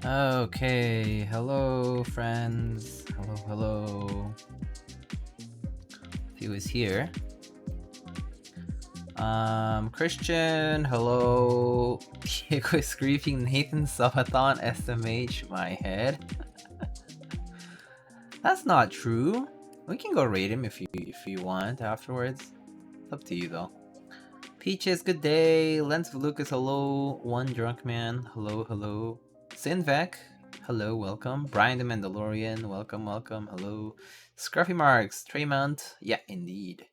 Okay, hello friends. Hello. He was here. Christian, hello. Diego is grieving Nathan Sabathon SMH my head. That's not true. We can go raid him if you want afterwards. It's up to you though. Peaches, good day. Lens of Lucas, hello. One Drunk Man, hello. Sinvec, hello, welcome. Brian the Mandalorian, welcome, hello. Scruffy Marks, Treymount, yeah, indeed.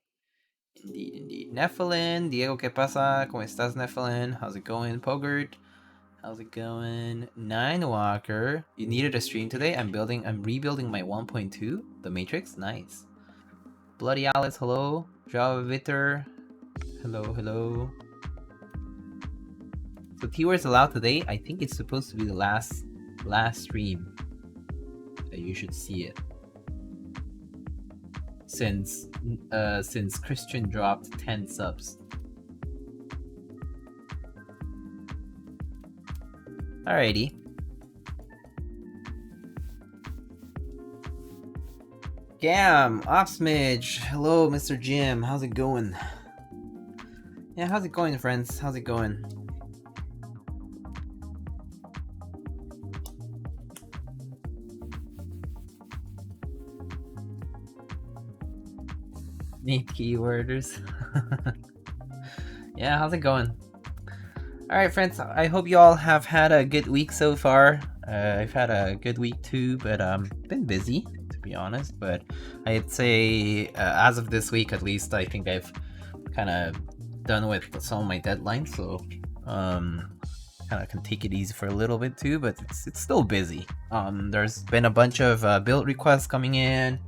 Nephilim, Diego, ¿qué pasa? ¿Cómo estás, Nephilim? How's it going? Pogert, how's it going? Nine Walker, you needed a stream today? I'm rebuilding my 1.2, the Matrix, nice. Bloody Alice, hello. Java Vitter, hello. So T-Word's allowed today. I think it's supposed to be the last stream that you should see it. Since Christian dropped 10 subs. Alrighty. Gam, Opsmidge, hello Mr. Jim, how's it going? Yeah, how's it going, friends? How's it going? Need keyworders. Yeah, how's it going? Alright friends, I hope you all have had a good week so far. I've had a good week too, but been busy to be honest, but I'd say as of this week at least, I think I've kind of done with some of my deadlines, so kind of can take it easy for a little bit too, but it's still busy. There's been a bunch of build requests coming in,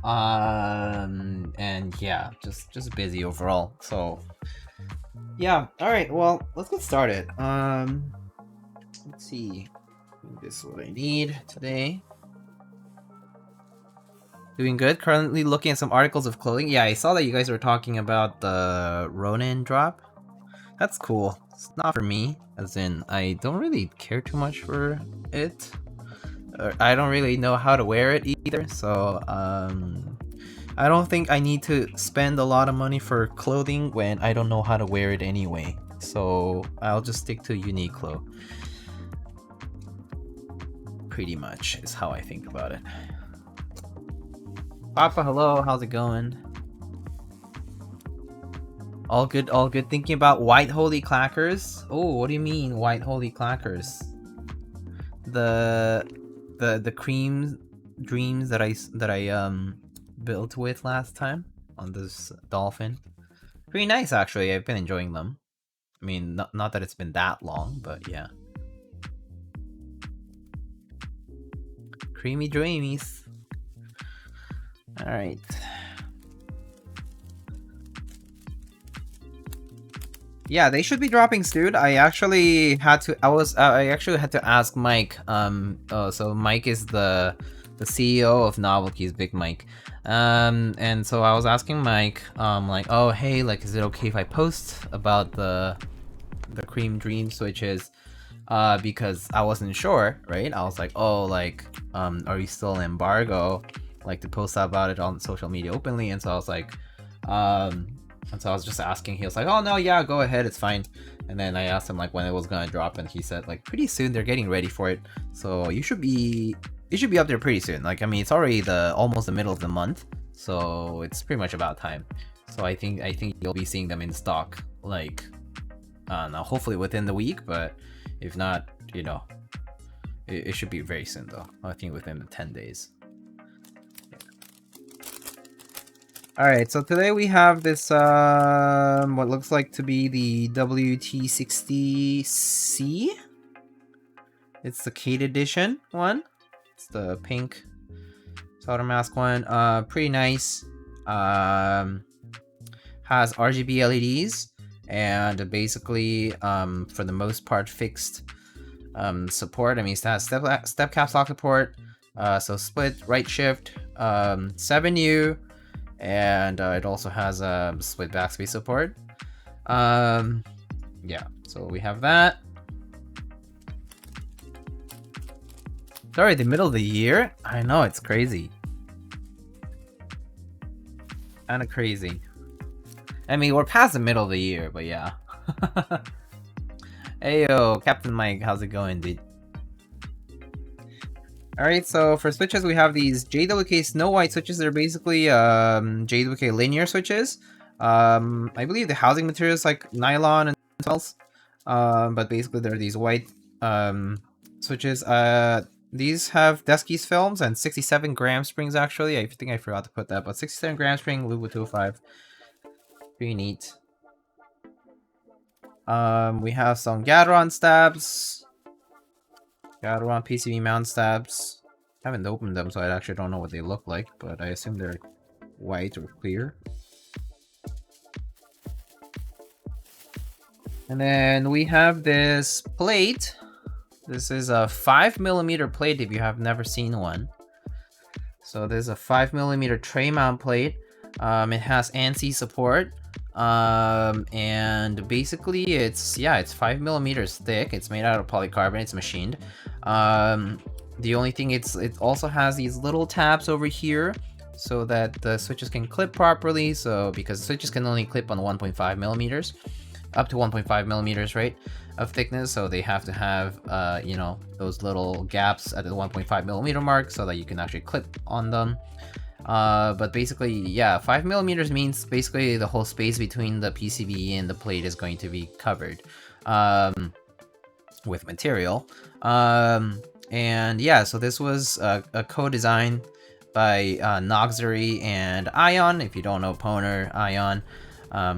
and yeah, just busy overall. So yeah, all right, well, let's get started. Let's see, this is what I need today. Doing good. Currently looking at some articles of clothing. Yeah, I saw that you guys were talking about the Ronin drop. That's cool. It's not for me, as in I don't really care too much for it. I don't really know how to wear it either, so I don't think I need to spend a lot of money for clothing when I don't know how to wear it anyway. So I'll just stick to Uniqlo. Pretty much is how I think about it. Papa, hello, how's it going? All good. Thinking about white holy clackers. Oh, what do you mean white holy clackers? The cream dreams that I built with last time on this dolphin. Pretty nice actually. I've been enjoying them. I mean, not that it's been that long, but yeah. Creamy dreamies. All right. Yeah, they should be dropping soon. I actually had to ask Mike. So Mike is the CEO of Novelkeys, Big Mike. And so I was asking Mike, like, oh hey, like, is it okay if I post about the Cream Dream switches? Because I wasn't sure, right? I was like, oh, like, are you still in embargo? Like to post about it on social media openly, and so I was like, and so I was just asking. He was like, oh no, yeah, go ahead, it's fine. And then I asked him like when it was gonna drop, and he said like pretty soon. They're getting ready for it, so it should be up there pretty soon. Like, I mean, it's already almost the middle of the month, so it's pretty much about time. So I think you'll be seeing them in stock, like, now hopefully within the week, but if not, you know, it should be very soon though. I think within the 10 days. Alright, so today we have this, what looks like to be the T60C. It's the Kate Edition one. It's the pink solder mask one. Pretty nice. Has RGB LEDs, and basically, for the most part, fixed support. I mean, it has step caps lock support, so split right shift, 7U. And it also has a split backspace support. Yeah, so we have that. Sorry, the middle of the year? I know, it's crazy. Kinda crazy. I mean, we're past the middle of the year, but yeah. Hey yo, Captain Mike, how's it going, dude? Alright, so for switches, we have these JWK Snow White switches. They're basically JWK linear switches. I believe the housing material is like nylon and else. But basically they're these white switches. These have Deskeys films and 67 gram springs actually. I think I forgot to put that, but 67 gram spring, Lube with 205. Pretty neat. We have some Gateron stabs. Gateron PCB mount stabs. I haven't opened them, so I actually don't know what they look like, but I assume they're white or clear. And then we have this plate. This is a 5mm plate if you have never seen one. So there's a 5mm tray mount plate. It has ANSI support. And basically it's 5mm thick. It's made out of polycarbonate. It's machined. The only thing it also has these little tabs over here so that the switches can clip properly. So because switches can only clip on 1.5mm, up to 1.5mm, right, of thickness. So they have to have you know, those little gaps at the 1.5mm mark so that you can actually clip on them. But basically, yeah, 5mm means basically the whole space between the PCB and the plate is going to be covered with material. And yeah, so this was a co-design by Noxary and Ion. If you don't know Pwner Ion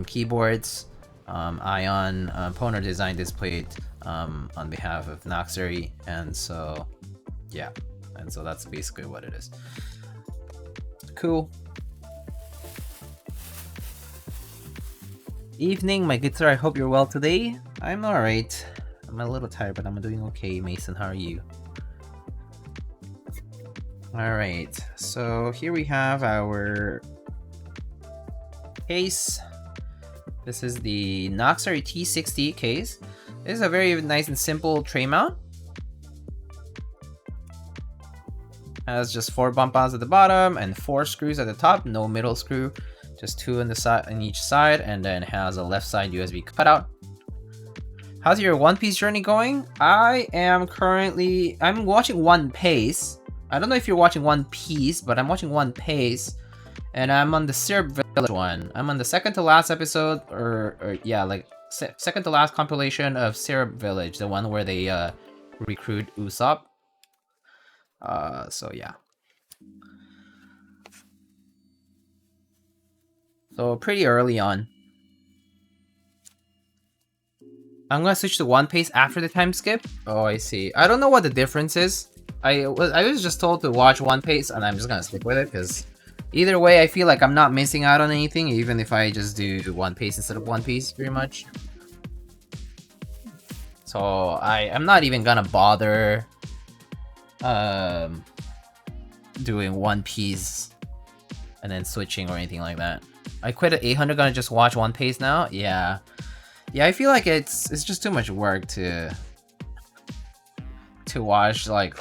Keyboards, Pwner designed this plate on behalf of Noxary, and so yeah, and so that's basically what it is. Cool. Evening, my good sir. I hope you're well today. I'm alright. I'm a little tired, but I'm doing okay. Mason, how are you? Alright, so here we have our case. This is the Noxary T60 case. This is a very nice and simple tray mount. Has just 4 bump-ons at the bottom and 4 screws at the top, no middle screw, just 2 on the side on each side, and then has a left side USB cutout. How's your One Piece journey going? I'm watching One Piece. I don't know if you're watching One Piece, but I'm watching One Piece, and I'm on the Syrup Village one. I'm on the second to last episode, or yeah, like second to last compilation of Syrup Village, the one where they recruit Usopp. So yeah. So pretty early on. I'm gonna switch to One Piece after the time skip. Oh, I see. I don't know what the difference is. I was just told to watch One Piece, and I'm just gonna stick with it because either way, I feel like I'm not missing out on anything, even if I just do One Piece instead of One Piece, pretty much. So I'm not even gonna bother doing One Piece and then switching or anything like that. I quit at 800, gonna just watch One Piece now. Yeah, I feel like it's just too much work to watch like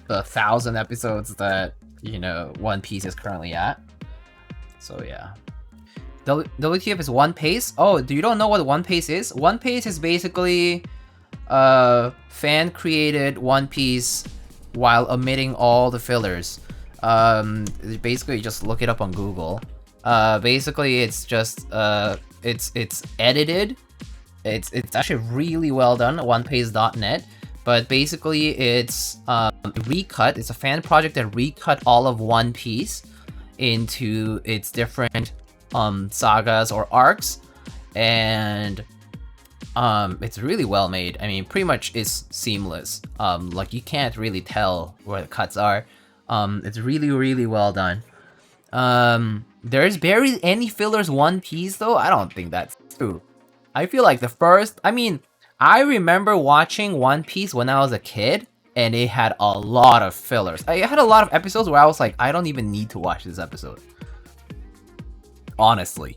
the 1,000 episodes that, you know, One Piece is currently at. So yeah. WTF is One Piece? Oh, you don't know what One Piece is? One Piece is basically fan created One Piece while omitting all the fillers. Basically just look it up on Google. Basically it's just it's edited. It's actually really well done, onepiece.net. But basically it's recut. It's a fan project that recut all of One Piece into its different sagas or arcs, and it's really well made. I mean, pretty much it's seamless. Like you can't really tell where the cuts are. It's really well done. There's barely any fillers One Piece though. I don't think that's true. I feel like I remember watching One Piece when I was a kid, and it had a lot of fillers. I had a lot of episodes where I was like, I don't even need to watch this episode. Honestly.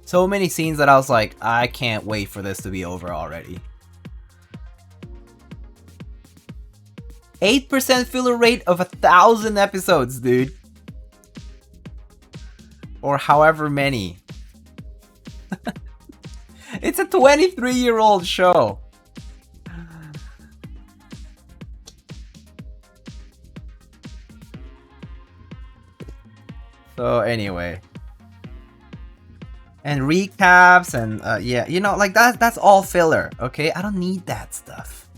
So many scenes that I was like, I can't wait for this to be over already. 8% filler rate of 1,000 episodes, dude. Or however many. It's a 23-year-old show. So anyway. And recaps and yeah, you know, like that's all filler, okay? I don't need that stuff.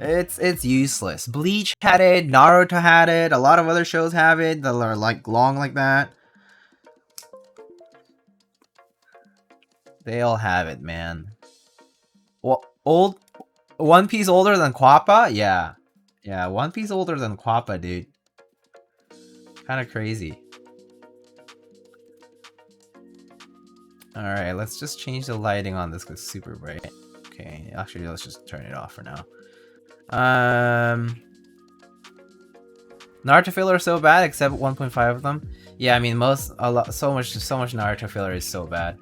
It's useless. Bleach had it, Naruto had it, a lot of other shows have it that are like long like that. They all have it, man. Well, One Piece older than Quappa? Yeah. Yeah, One Piece older than Quappa, dude. Kinda crazy. Alright, let's just change the lighting on this because it's super bright. Okay, actually let's just turn it off for now. Naruto filler is so bad except 1.5 of them. Yeah, I mean so much Naruto filler is so bad.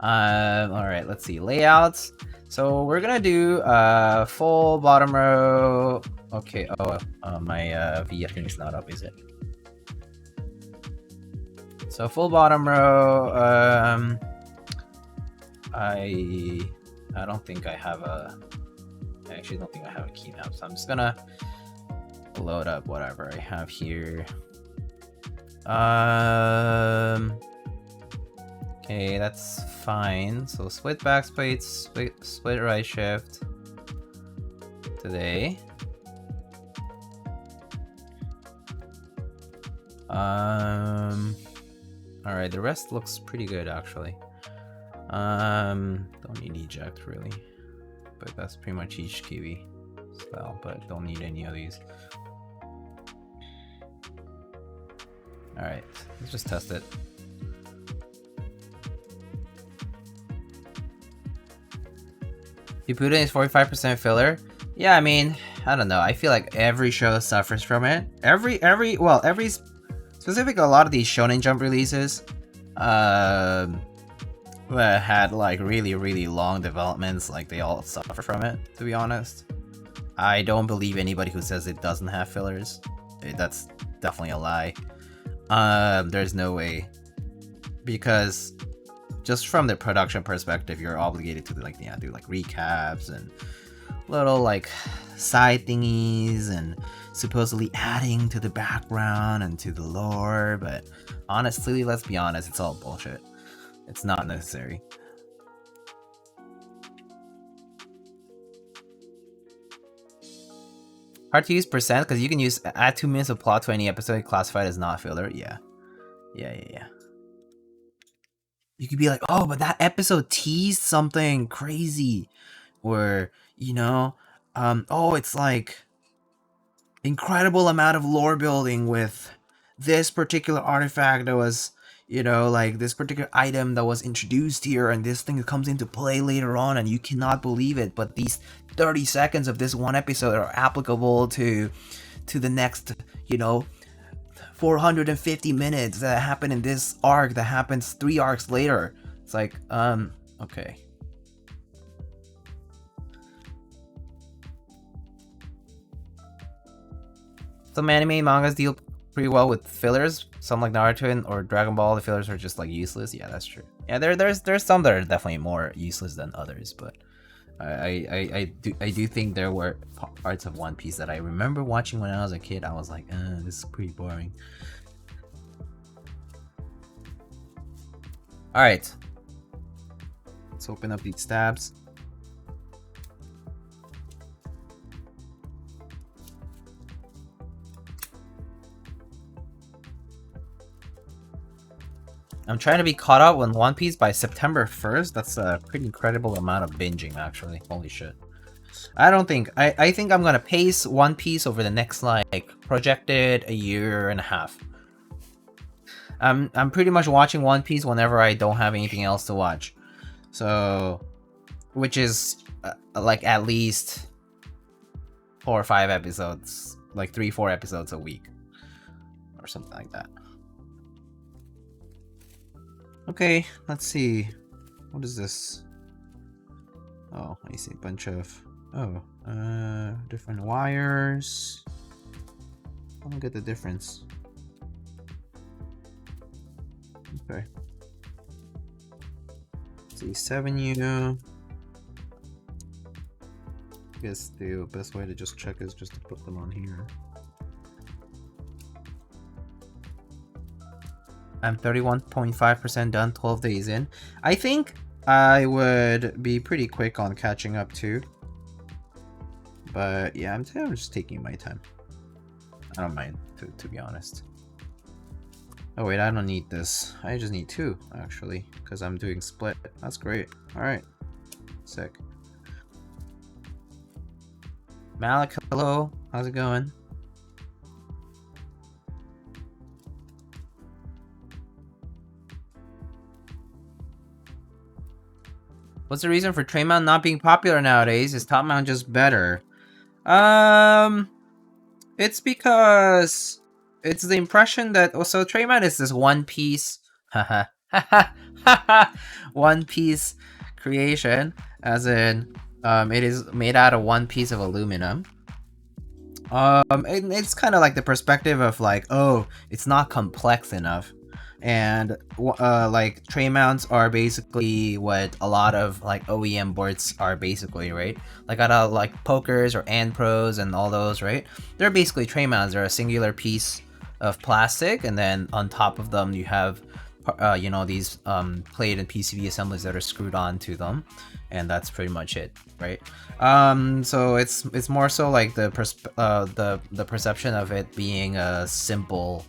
Alright, let's see. Layouts. So we're gonna do full bottom row. Okay, my VF is not up, is it? So full bottom row, I don't think I have a... I actually don't think I have a key map, so I'm just gonna load up whatever I have here. Okay, that's fine. So split backspace, split right shift today. Alright, the rest looks pretty good actually. Don't need eject really, but that's pretty much each kiwi style, but don't need any of these. Alright, let's just test it. Shippuden is 45% filler. Yeah, I mean, I don't know. I feel like every show suffers from it. Every specific, a lot of these Shonen Jump releases, that had like really long developments, like they all suffer from it, to be honest. I don't believe anybody who says it doesn't have fillers. That's definitely a lie. There's no way, because just from the production perspective, you're obligated to like, yeah, do like recaps and little like side thingies and supposedly adding to the background and to the lore, but honestly, let's be honest, it's all bullshit. It's not necessary. Hard to use percent because you can use add 2 minutes of plot to any episode classified as not filler. Yeah. You could be like, oh, but that episode teased something crazy, or you know, oh, it's like incredible amount of lore building with this particular artifact that was, you know, like this particular item that was introduced here, and this thing comes into play later on, and you cannot believe it. But these 30 seconds of this one episode are applicable to the next, you know, 450 minutes that happen in this arc that happens 3 arcs later. It's like, okay. Some anime mangas deal pretty well with fillers. Some like Naruto or Dragon Ball, the fillers are just like useless. Yeah, that's true. Yeah, there's some that are definitely more useless than others, but I do think there were parts of One Piece that I remember watching when I was a kid. I was like, this is pretty boring. Alright. Let's open up these tabs. I'm trying to be caught up on One Piece by September 1st. That's a pretty incredible amount of binging, actually. Holy shit. I think I'm gonna pace One Piece over the next, like, projected a year and a half. I'm pretty much watching One Piece whenever I don't have anything else to watch. So, which is, like, at least 4 or 5 episodes. Like, 3-4 episodes a week. Or something like that. Okay, let's see. What is this? Oh, I see a bunch of Oh, different wires. I don't get the difference. Okay. C7U. I guess the best way to just check is just to put them on here. I'm 31.5% done, 12 days in. I think I would be pretty quick on catching up too. But yeah, I'm just taking my time. I don't mind, to be honest. Oh wait, I don't need this. I just need 2, actually, because I'm doing split. That's great. Alright. Sick. Malik, hello. How's it going? What's the reason for tray mount not being popular nowadays? Is top mount just better? It's because it's the impression that so tray mount is this one piece, one piece creation, as in it is made out of one piece of aluminum. It's kind of like the perspective of like, oh, it's not complex enough. And like tray mounts are basically what a lot of like OEM boards are basically, right? Like out of like Pokers or Pros and all those, right? They're basically tray mounts. They're a singular piece of plastic, and then on top of them you have you know, these plate and PCB assemblies that are screwed onto them, and that's pretty much it, right? So it's more so like the perception of it being a simple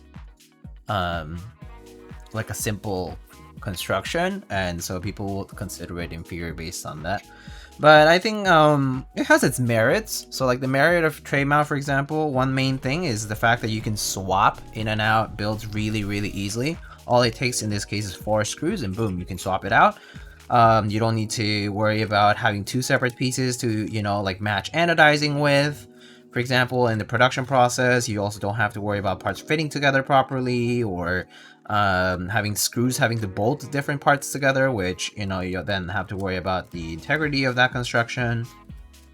like a simple construction, and so people will consider it inferior based on that. But I think it has its merits. So like the merit of tray mount, for example, one main thing is the fact that you can swap in and out builds really easily. All it takes in this case is 4 screws and boom, you can swap it out. You don't need to worry about having 2 separate pieces to, you know, like match anodizing with. For example, in the production process, you also don't have to worry about parts fitting together properly, or having screws having to bolt different parts together, which, you know, you then have to worry about the integrity of that construction,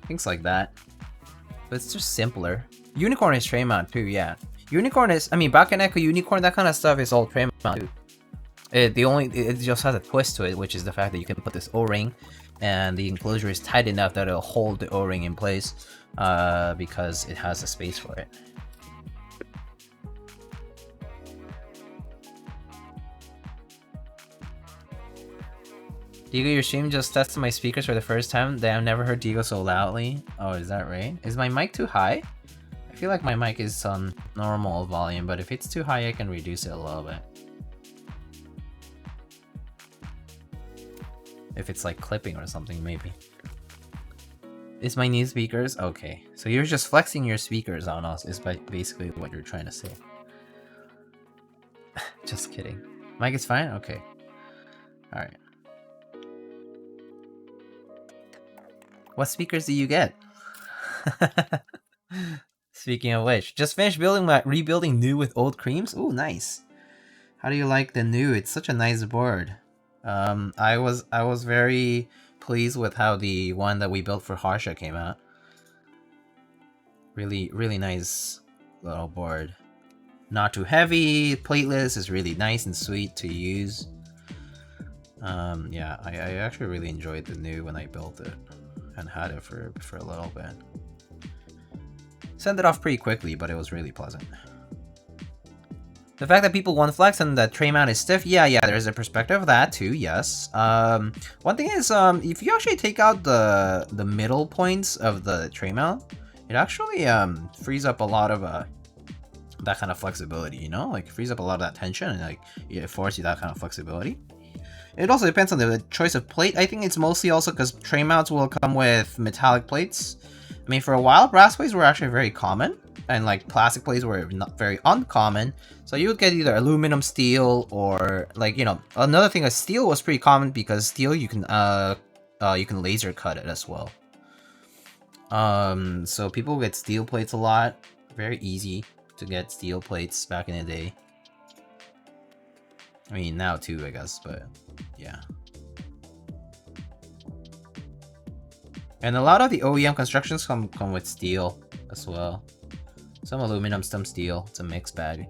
things like that. But it's just simpler. Unicorn is tray mount too, yeah. Unicorn is, I mean, Bakeneko, Unicorn, that kind of stuff is all tray mount too. It just has a twist to it, which is the fact that you can put this O-ring, and the enclosure is tight enough that it'll hold the O-ring in place, because it has a space for it. Diego, your stream just tested my speakers for the first time. I've never heard Diego so loudly. Oh, is that right? Is my mic too high? I feel like my mic is on normal volume, but if it's too high, I can reduce it a little bit. If it's like clipping or something, maybe. Is my new speakers? Okay. So you're just flexing your speakers on us, is basically what you're trying to say. Just kidding. Mic is fine? Okay. Alright. What speakers do you get? Speaking of which, just finished rebuilding new with old creams? Ooh, nice. How do you like the new? It's such a nice board. I was very pleased with how the one that we built for Harsha came out. Really nice little board. Not too heavy, plateless, is really nice and sweet to use. Yeah, I actually really enjoyed the new when I built it and had it for a little bit. Sent it off pretty quickly, but it was really pleasant. The fact that people want flex and that tray mount is stiff, yeah, there's a perspective of that too, yes. One thing is, if you actually take out the middle points of the tray mount, it actually frees up a lot of that kind of flexibility, you know? Like, it frees up a lot of that tension, and like it forces you that kind of flexibility. It also depends on the choice of plate. I think it's mostly also because tray mounts will come with metallic plates. I mean, for a while, brass plates were actually very common, and like plastic plates were not very uncommon. So you would get either aluminum, steel, or like, you know, another thing is steel was pretty common because steel you can laser cut it as well. So people get steel plates a lot. Very easy to get steel plates back in the day. I mean, now too, I guess, but yeah. And a lot of the OEM constructions come with steel as well. Some aluminum, some steel. It's a mixed bag.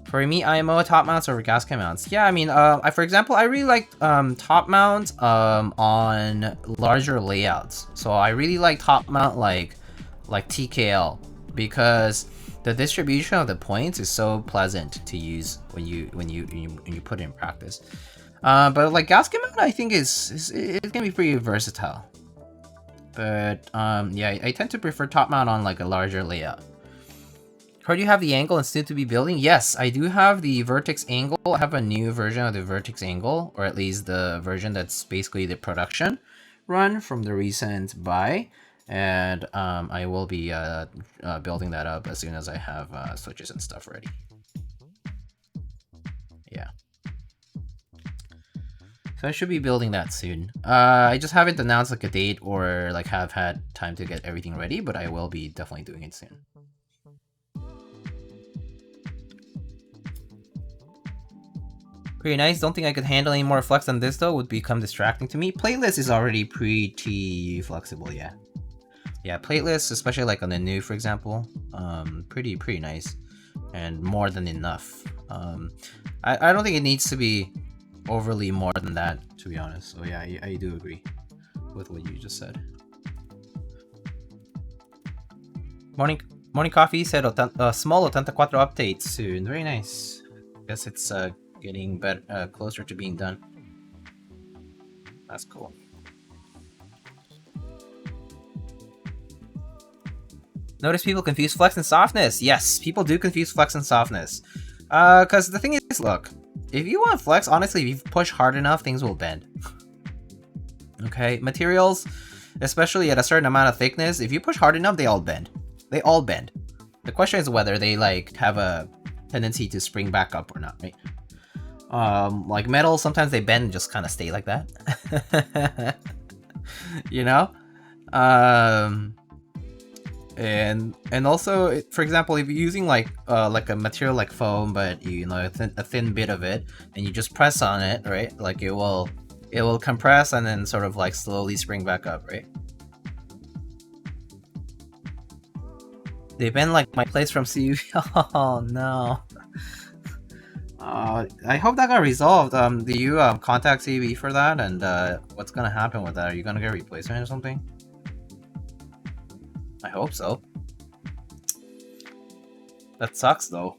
For me, IMO top mounts over gasket mounts. Yeah, I mean, for example, I really like top mounts on larger layouts. So I really like top mount like TKL, because the distribution of the points is so pleasant to use when you put it in practice. But like gasket mount, I think it's gonna be pretty versatile. But yeah, I tend to prefer top mount on like a larger layout. Heard you have the angle and soon to be building? Yes, I do have the vertex angle. I have a new version of the vertex angle, or at least the version that's basically the production run from the recent buy. And I will be building that up as soon as I have switches and stuff ready. Yeah. So I should be building that soon. I just haven't announced like a date or like have had time to get everything ready, but I will be definitely doing it soon. Pretty nice. Don't think I could handle any more flex than this though. Would become distracting to me. Plateless is already pretty flexible, yeah. Yeah, plateless, especially like on the new, for example, pretty nice, and more than enough. I don't think it needs to be overly more than that, to be honest. So yeah, I do agree with what you just said. Morning coffee said small 84 update soon. Very nice. Guess it's getting better, closer to being done. That's cool. Notice people confuse flex and softness. Yes, people do confuse flex and softness. Because the thing is, look, if you want flex, honestly, if you push hard enough, things will bend. Okay, materials, especially at a certain amount of thickness, if you push hard enough, they all bend. They all bend. The question is whether they like have a tendency to spring back up or not, right? Like metal, sometimes they bend and just kind of stay like that. You know? And also, for example, if you're using like a material like foam, but you know a thin bit of it, and you just press on it, right? Like it will compress and then sort of like slowly spring back up, right? They bend like my place from CUV. Oh no. I hope that got resolved. Do you contact CUV for that? And what's gonna happen with that? Are you gonna get a replacement or something? I hope so. That sucks though.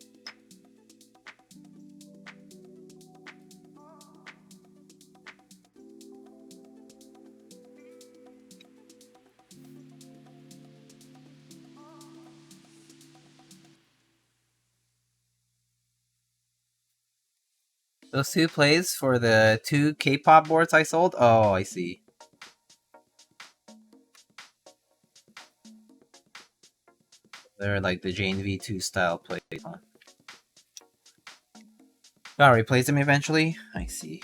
Those two plays for the 2 K-pop boards I sold? Oh, I see. They're like the Jane V2 style plays, huh? Gotta replace them eventually? I see.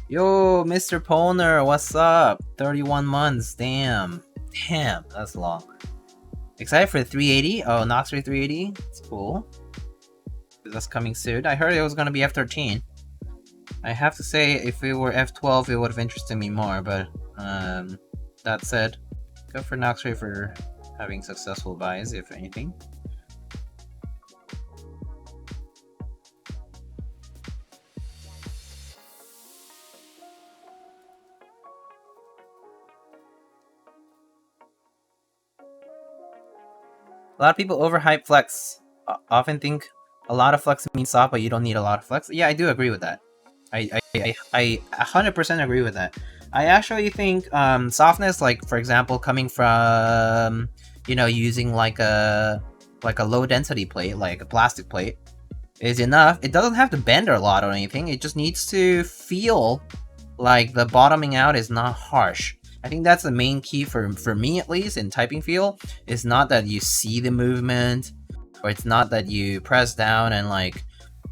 Yo, Mr. Pwner, what's up? 31 months, damn. Damn, that's long. Excited for the 380? Oh, Noxary 380? It's cool. That's coming soon. I heard it was gonna be F13. I have to say, if it were F12, it would have interested me more, but that said, good for Noxary for having successful buys, if anything. A lot of people overhype flex. Often think a lot of flex means soft, but you don't need a lot of flex. Yeah, I do agree with that. I 100% agree with that. I actually think softness, like for example, coming from using like a low density plate, like a plastic plate, is enough. It doesn't have to bend a lot or anything. It just needs to feel like the bottoming out is not harsh. I think that's the main key for me, at least in typing feel. It's not that you see the movement, or it's not that you press down and like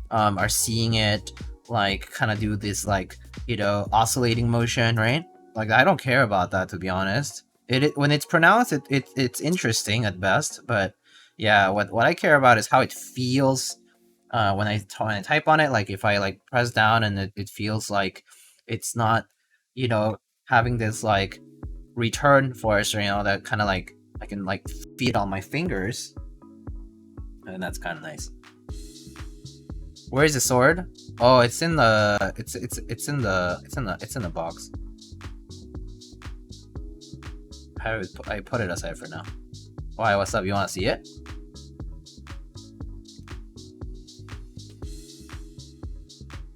are seeing it like kind of do this like, you know, oscillating motion, right? Like I don't care about that, to be honest. When it's pronounced, it's interesting at best, but yeah, what I care about is how it feels when I type on it. Like if I like press down and it feels like it's not, you know, having this like return force, or you know, that kind of like I can like feel it on my fingers, and that's kind of nice. Where's the sword? Oh, it's in the it's in the box. I put it aside for now. Why? What's up? You want to see it?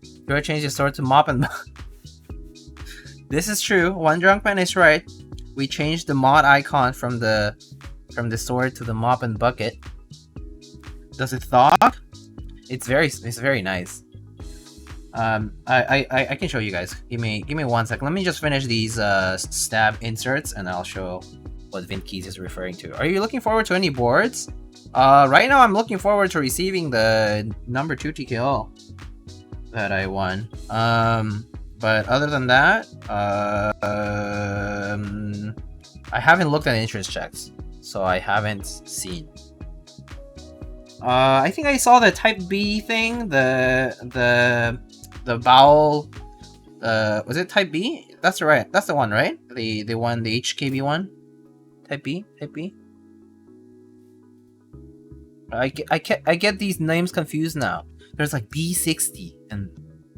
You gotta change the sword to mop and. This is true. One drunk man is right. We changed the mod icon from the sword to the mop and bucket. Does it talk? It's very nice. I can show you guys. Give me 1 second. Let me just finish these stab inserts, and I'll show what Vinkeys is referring to. Are you looking forward to any boards? Right now I'm looking forward to receiving the number 2 TKO that I won. But other than that, I haven't looked at interest checks, so I haven't seen. I think I saw the Type B thing, the vowel. Was it Type B? That's right. That's the one, right? The one, the HKB one. Type B. I get these names confused now. There's like B60 and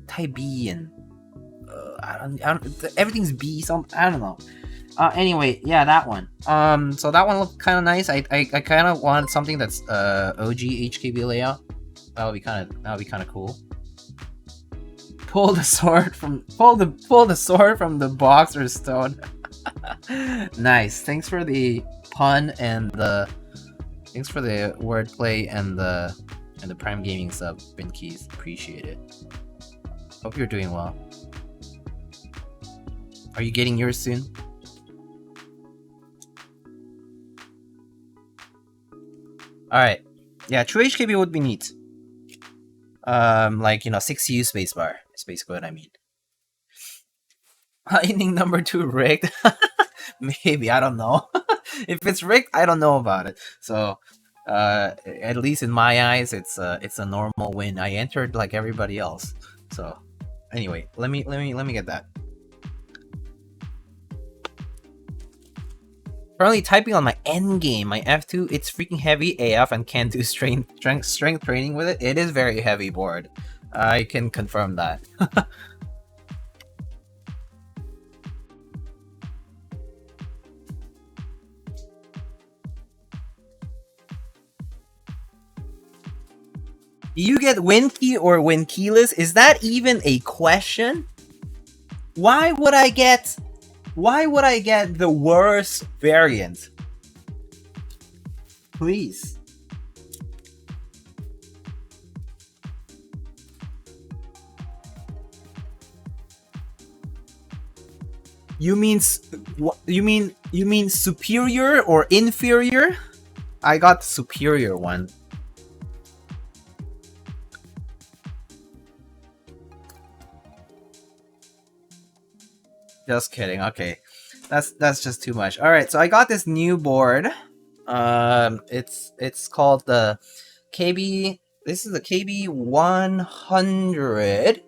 Type B and I don't everything's B. So I don't know. Anyway, yeah, that one. So that one looked kind of nice. I kind of wanted something that's OG HKB layout. That would be kind of cool. Pull the sword from the box or stone. Nice. Thanks for the pun and thanks for the wordplay and the Prime Gaming sub, Vinkeys. Appreciate it. Hope you're doing well. Are you getting yours soon? Alright. Yeah, true HKB would be neat. Like, you know, 6U spacebar. That's basically what I mean. Lightning number 2 rigged? Maybe, I don't know. If it's rigged, I don't know about it. So, at least in my eyes, it's a normal win. I entered like everybody else. So, anyway, let me get that. Currently typing on my end game, my F2. It's freaking heavy AF and can't do strength training with it. It is very heavy board. I can confirm that. Do you get win key or win keyless? Is that even a question? Why would I get the worst variant? Please. You mean superior or inferior? I got the superior one. Just kidding. Okay, that's just too much. All right, so I got this new board. It's called the KB. This is the KB100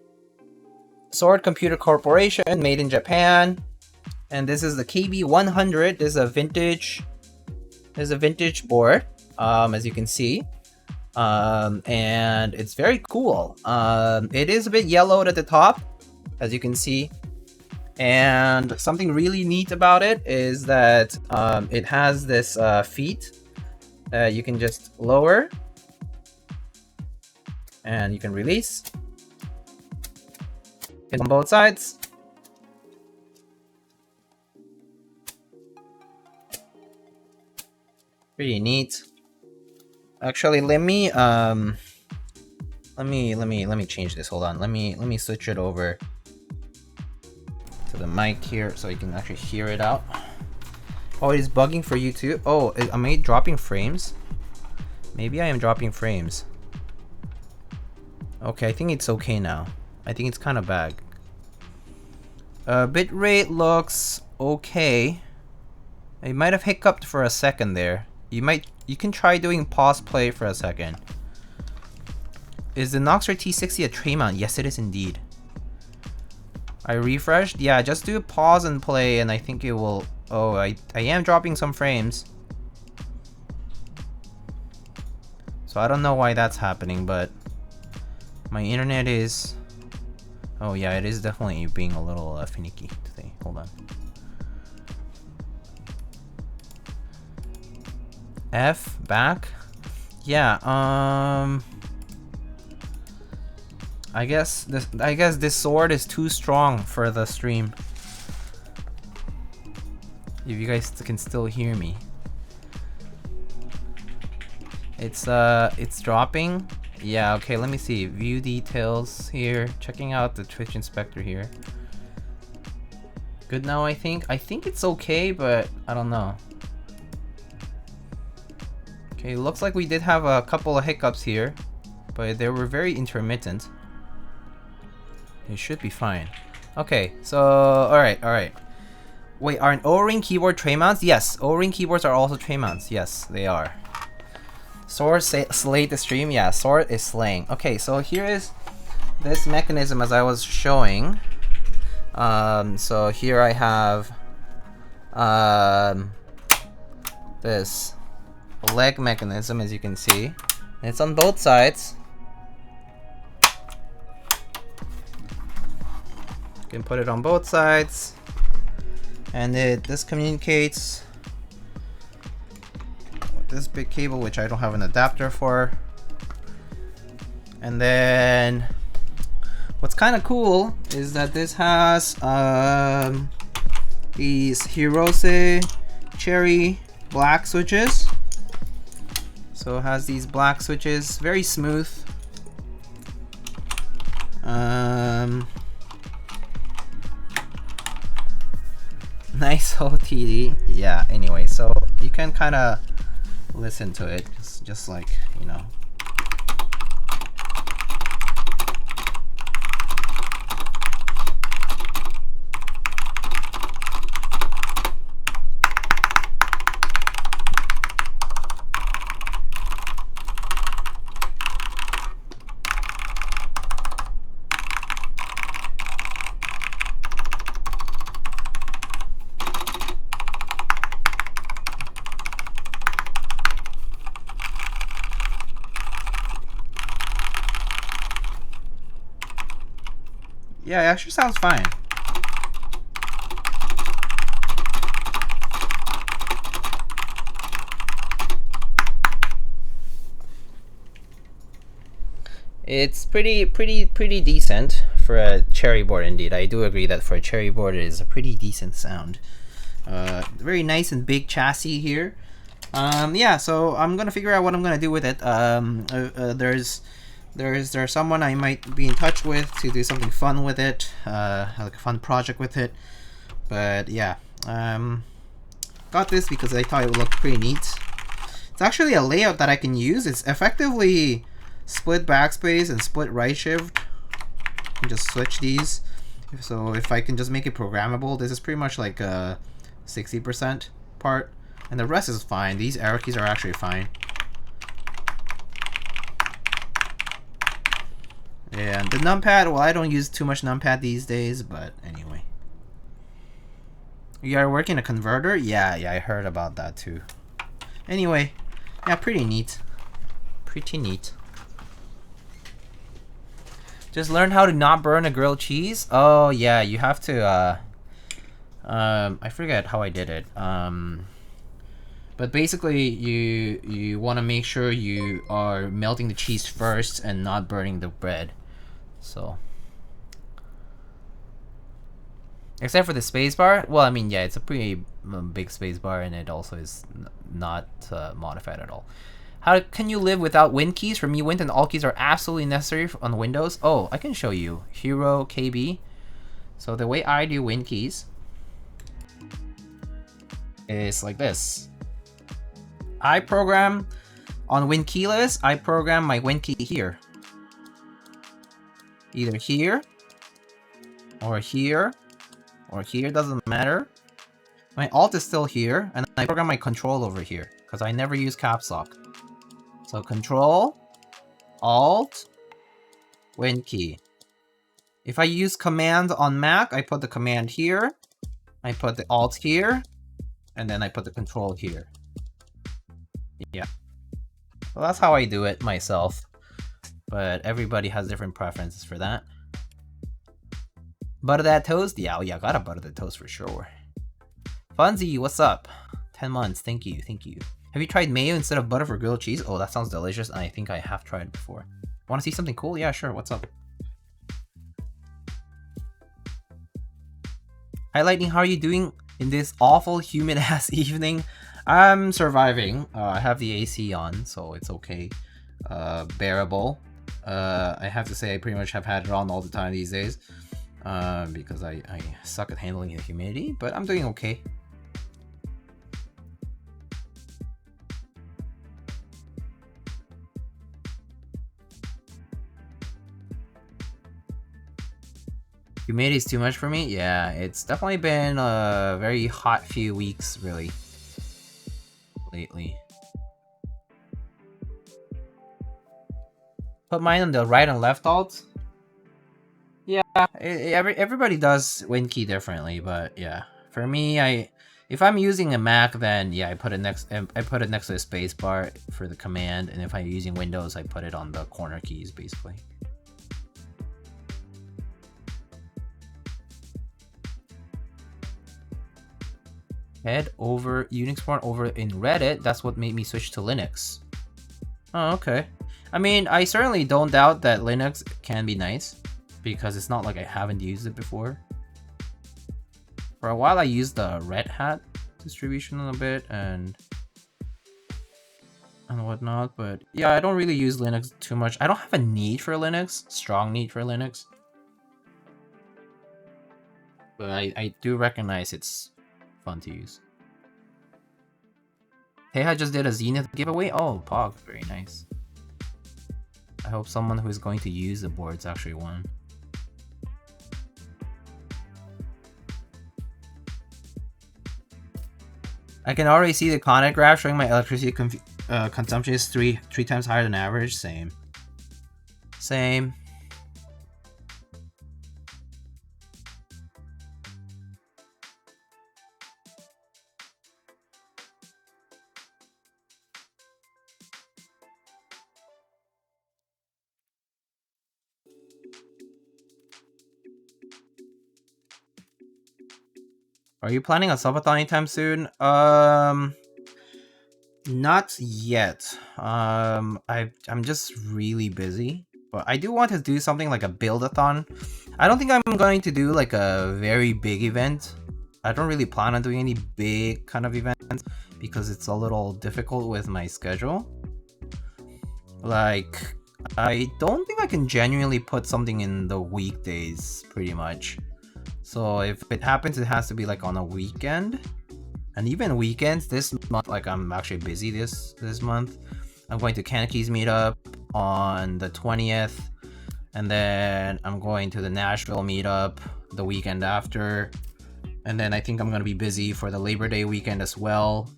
Sword Computer Corporation, made in Japan. And this is the KB100. This is a vintage. This is a vintage board. As you can see. And it's very cool. It is a bit yellowed at the top, as you can see. And something really neat about it is that it has this feet you can just lower and you can release on both sides. Pretty neat. Actually, let me change this. Hold on. Let me switch it over. to the mic here so you can actually hear it out. Oh, it is bugging for you too? Oh, am I dropping frames? Maybe I am dropping frames. Okay, I think it's okay now. I think it's kind of bad. Bitrate looks okay. It might have hiccuped for a second there. You can try doing pause play for a second. Is the Noxary T60 a tray mount? Yes, it is indeed. I refreshed? Yeah, just do pause and play and I think it will... Oh, I am dropping some frames. So I don't know why that's happening, but my internet is... Oh yeah, it is definitely being a little finicky today. Hold on. F back? Yeah, I guess this sword is too strong for the stream. If you guys can still hear me. It's dropping. Yeah, okay, let me see. View details here. Checking out the Twitch inspector here. Good now, I think. I think it's okay, but I don't know. Okay, looks like we did have a couple of hiccups here, but they were very intermittent. It should be fine. Okay, so alright. Wait, are an O-ring keyboard tray mounts? Yes, O-ring keyboards are also tray mounts. Yes, they are. Sword slayed the stream. Yeah, Sword is slaying. Okay, so here is this mechanism as I was showing. So here I have this leg mechanism, as you can see. And it's on both sides. You can put it on both sides. And this communicates with this big cable, which I don't have an adapter for. And then what's kind of cool is that this has these Hirose cherry black switches. So it has these black switches, very smooth. Nice OTD. Yeah, anyway, so you can kind of listen to it, just like, you know. Yeah, it actually sounds fine. It's pretty decent for a cherry board indeed. I do agree that for a cherry board it is a pretty decent sound. Very nice and big chassis here. Yeah, so I'm gonna figure out what I'm gonna do with it. There's someone I might be in touch with to do something fun with it, like a fun project with it. But yeah, got this because I thought it would look pretty neat. It's actually a layout that I can use. It's effectively split backspace and split right shift. You can just switch these. So if I can just make it programmable, this is pretty much like a 60% part, and the rest is fine. These arrow keys are actually fine. And the numpad, well, I don't use too much numpad these days, but anyway. You are working a converter? Yeah, I heard about that too. Anyway, yeah, pretty neat. Pretty neat. Just learn how to not burn a grilled cheese? Oh, yeah, you have to, I forget how I did it. But basically, you want to make sure you are melting the cheese first and not burning the bread. So, except for the spacebar. Well, I mean, yeah, it's a pretty big spacebar, and it also is not modified at all. How can you live without Win keys? For me, Win and Alt keys are absolutely necessary on Windows. Oh, I can show you. Hero KB. So the way I do Win keys is like this. I program on Win key list, I program my Win key here. Either here, or here, or here, doesn't matter. My alt is still here, and I program my control over here, because I never use caps lock. So control, alt, Win key. If I use command on Mac, I put the command here, I put the alt here, and then I put the control here. Yeah. Well, that's how I do it myself. But everybody has different preferences for that. Butter that toast? Yeah, gotta butter the toast for sure. Funzy, what's up? 10 months, thank you. Have you tried mayo instead of butter for grilled cheese? Oh, that sounds delicious. I think I have tried it before. Want to see something cool? Yeah, sure, what's up? Hi Lightning, how are you doing in this awful humid ass evening? I'm surviving. I have the AC on, so it's okay. Bearable. I have to say I pretty much have had it on all the time these days. Because I suck at handling the humidity, but I'm doing okay. Humidity is too much for me? Yeah, it's definitely been a very hot few weeks, really. Lately. Put mine on the right and left alt. Yeah, everybody does Win key differently, but yeah, for me, if I'm using a Mac, then yeah, I put it next to the space bar for the command, and if I'm using Windows, I put it on the corner keys, basically. Head over Unix porn over in Reddit. That's what made me switch to Linux. Oh, okay. I mean, I certainly don't doubt that Linux can be nice, because it's not like I haven't used it before. For a while I used the Red Hat distribution a bit and whatnot, but yeah, I don't really use Linux too much. I don't have a need for Linux, strong need for Linux. But I do recognize it's fun to use. Hey, I just did a Zenith giveaway. Oh, Pog, very nice. I hope someone who is going to use the boards actually won. I can already see the Connect graph showing my electricity consumption is three times higher than average. Same. Are you planning a subathon anytime soon? Not yet. I'm just really busy, but I do want to do something like a build-a-thon. I don't think I'm going to do like a very big event. I don't really plan on doing any big kind of events because it's a little difficult with my schedule. Like, I don't think I can genuinely put something in the weekdays, pretty much. So if it happens, it has to be like on a weekend. And even weekends this month, like I'm actually busy this month. I'm going to Kanekie's meetup on the 20th. And then I'm going to the Nashville meetup the weekend after. And then I think I'm going to be busy for the Labor Day weekend as well.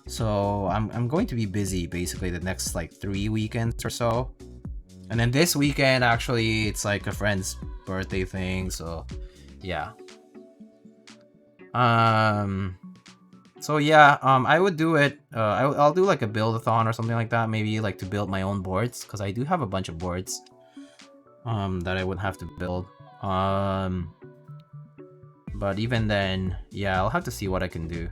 So I'm going to be busy basically the next like 3 weekends or so. And then this weekend, actually, it's like a friend's birthday thing, so yeah. So yeah, I would do it. I'll do like a build-a-thon or something like that. Maybe like to build my own boards, because I do have a bunch of boards that I would have to build. But even then, yeah, I'll have to see what I can do.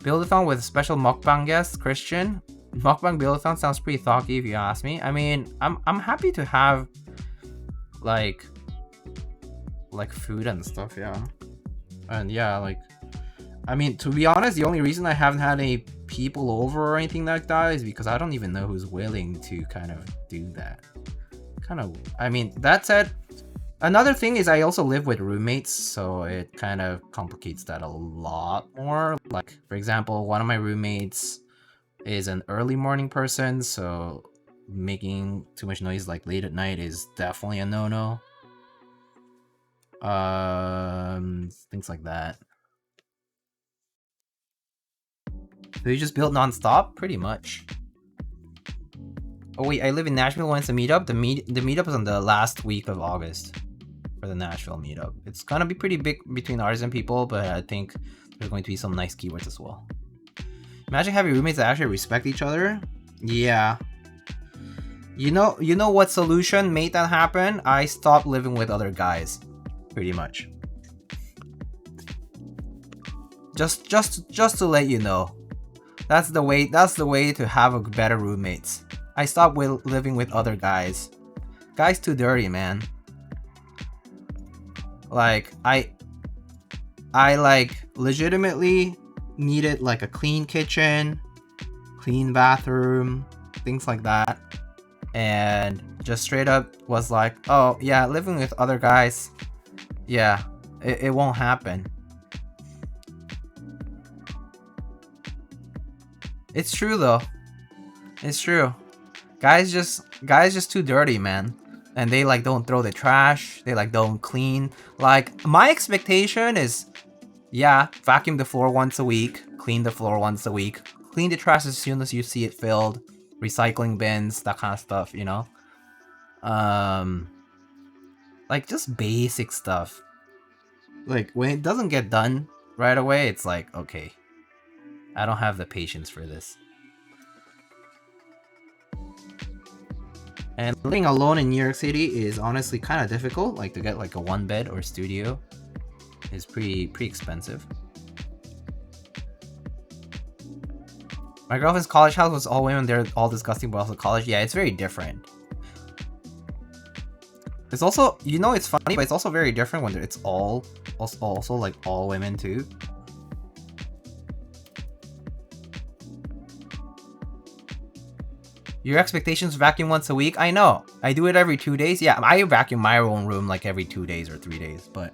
Build-a-thon with special mukbang guest, Christian. Mukbang build-a-thon sounds pretty thoughtful if you ask me. I mean, I'm happy to have like food and stuff, yeah. And yeah, like, I mean, to be honest, the only reason I haven't had any people over or anything like that is because I don't even know who's willing to kind of do that. kind of, I mean, that said, another thing is I also live with roommates, so it kind of complicates that a lot more. Like, for example, one of my roommates is an early morning person, so making too much noise like late at night is definitely a no-no. Things like that. So you just build non-stop? Pretty much. Oh wait, I live in Nashville. When's the meetup? The meetup is on the last week of August for the Nashville meetup. It's gonna be pretty big between artisan people, but I think there's going to be some nice keywords as well. Imagine having roommates that actually respect each other. Yeah. You know what solution made that happen? I stopped living with other guys, pretty much. Just to let you know, that's the way to have a better roommates. I stopped living with other guys. Guys too dirty, man. Like I like legitimately needed like a clean kitchen, clean bathroom, things like that. And just straight up was like, oh yeah, living with other guys, yeah, it won't happen. It's true though. It's true. Guys just too dirty, man. And they like don't throw the trash. They like don't clean. Like my expectation is, yeah, vacuum the floor once a week, clean the floor once a week, clean the trash as soon as you see it filled, recycling bins, that kind of stuff, you know? Like just basic stuff. Like when it doesn't get done right away, it's like, okay, I don't have the patience for this. And living alone in New York City is honestly kind of difficult. Like to get like a one bed or studio is pretty expensive. My girlfriend's college house was all women. They're all disgusting, but also college. Yeah, it's very different. It's also, you know, it's funny, but it's also very different when it's also like all women too. Your expectations vacuum once a week? I know. I do it every 2 days. Yeah, I vacuum my own room like every 2 days or 3 days. But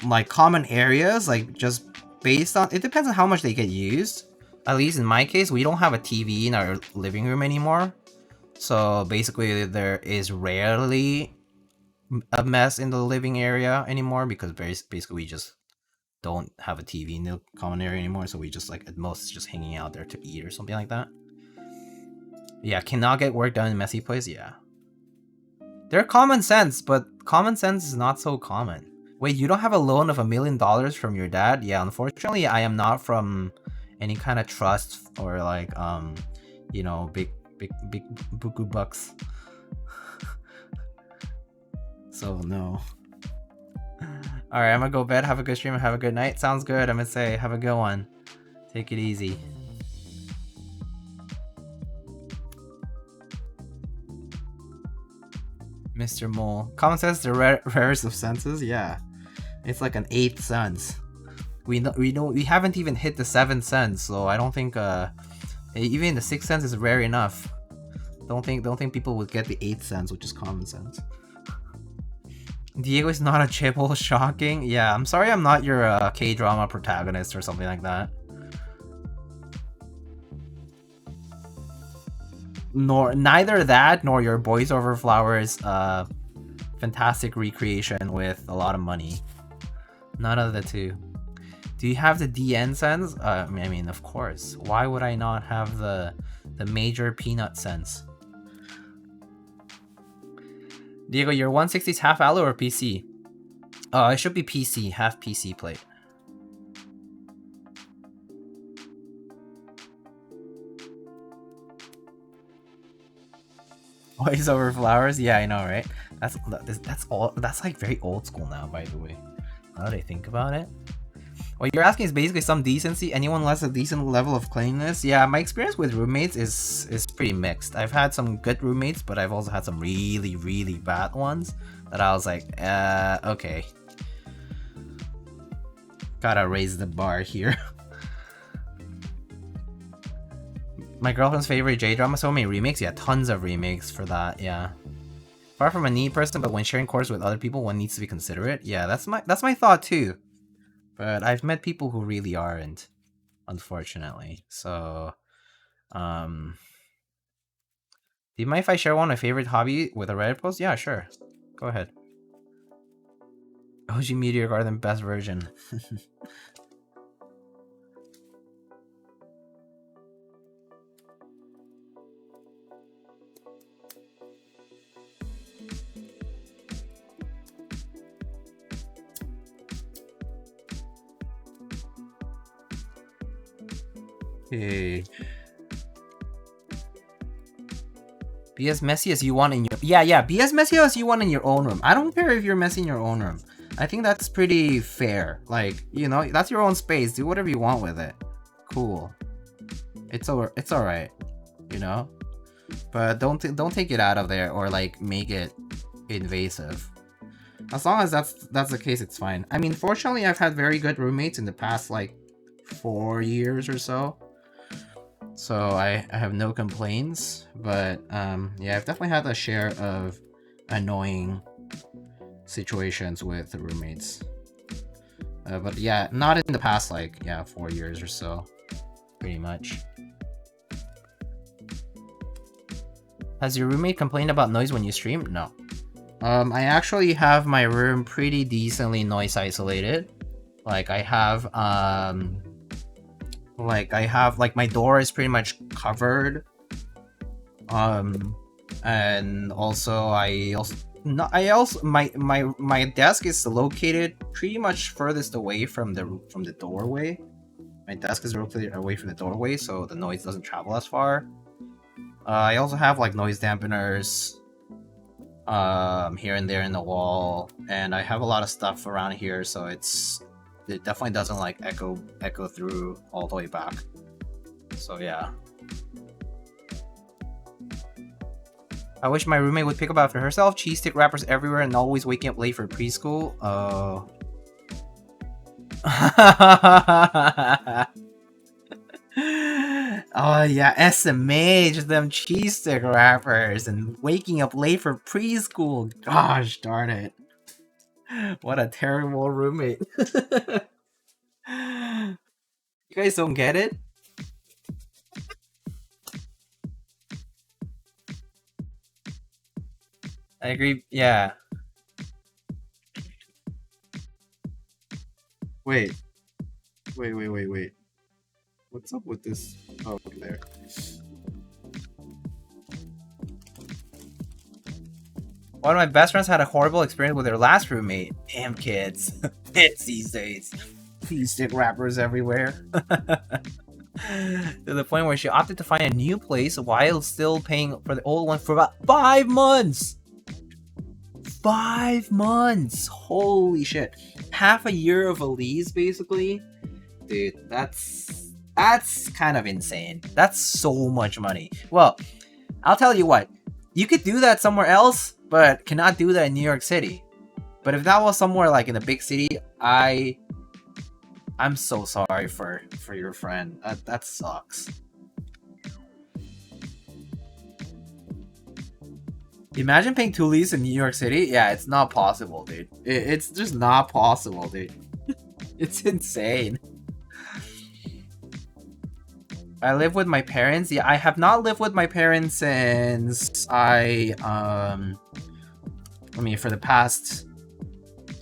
like common areas, like just based on, it depends on how much they get used. At least in my case, we don't have a TV in our living room anymore. So basically there is rarely a mess in the living area anymore because basically we just don't have a TV in the common area anymore. So we just like at most just hanging out there to eat or something like that. Yeah, cannot get work done in a messy place, yeah. They're common sense, but common sense is not so common. Wait, you don't have a loan of $1 million from your dad? Yeah, unfortunately, I am not from any kind of trust or like, you know, big buku bucks. So, no. Alright, I'm gonna go bed, have a good stream, and have a good night. Sounds good, I'm gonna say, have a good one. Take it easy. Mr. Mole. Common sense, the rarest of senses. Yeah, it's like an 8th sense. We haven't even hit the 7th sense, so I don't think even the 6th sense is rare enough. Don't think people would get the 8th sense, which is common sense. Diego is not a chipple. Shocking. Yeah, I'm sorry, I'm not your K-drama protagonist or something like that. Neither that nor your Boys Over Flowers fantastic recreation with a lot of money. None of the two. Do you have the DN sense? I mean, of course. Why would I not have the major peanut sense? Diego, your 160 is half Allo or PC? It should be PC, half PC plate. Boys Over Flowers? Yeah, I know, right? That's like very old school now, by the way. Now that I think about it. What you're asking is basically some decency. Anyone less a decent level of cleanliness? Yeah, my experience with roommates is pretty mixed. I've had some good roommates, but I've also had some really, really bad ones that I was like, okay. Gotta raise the bar here. My girlfriend's favorite J-drama, so many remakes? Yeah, tons of remakes for that, yeah. Far from a neat person, but when sharing quarters with other people, one needs to be considerate. Yeah, that's my thought too. But I've met people who really aren't, unfortunately. So, do you mind if I share one of my favorite hobby with a Reddit post? Yeah, sure. Go ahead. OG Meteor Garden best version. Hey. Be as messy as you want in your... Yeah, be as messy as you want in your own room. I don't care if you're messy in your own room. I think that's pretty fair. Like, you know, that's your own space. Do whatever you want with it. Cool. It's alright. You know? But don't take it out of there or like make it invasive. As long as that's the case, it's fine. I mean, fortunately, I've had very good roommates in the past like 4 years or so. So I have no complaints, but yeah, I've definitely had a share of annoying situations with roommates. But yeah, not in the past like 4 years or so, pretty much. Has your roommate complained about noise when you stream? No. I actually have my room pretty decently noise isolated. Like I have my door is pretty much covered. And also my desk is located pretty much furthest away from the doorway. My desk is located away from the doorway, so the noise doesn't travel as far. I also have like noise dampeners here and there in the wall, and I have a lot of stuff around here, so it definitely doesn't like echo through all the way back. So yeah. I wish my roommate would pick up after herself. Cheese stick wrappers everywhere and always waking up late for preschool. Oh. Oh yeah, SMH, them cheese stick wrappers and waking up late for preschool. Gosh darn it. What a terrible roommate. You guys don't get it? I agree, yeah. Wait. What's up with this? Oh, there. One of my best friends had a horrible experience with their last roommate. Damn kids. Kids these days. Cheese stick wrappers everywhere. To the point where she opted to find a new place while still paying for the old one for about 5 months! 5 months! Holy shit. Half a year of a lease, basically. Dude, that's kind of insane. That's so much money. Well, I'll tell you what. You could do that somewhere else, but cannot do that in New York City. But if that was somewhere like in a big city, I'm so sorry for your friend. That sucks. Imagine paying 2 leases in New York City. Yeah, it's not possible, dude. It's just not possible, dude. It's insane. I live with my parents. Yeah, I have not lived with my parents since for the past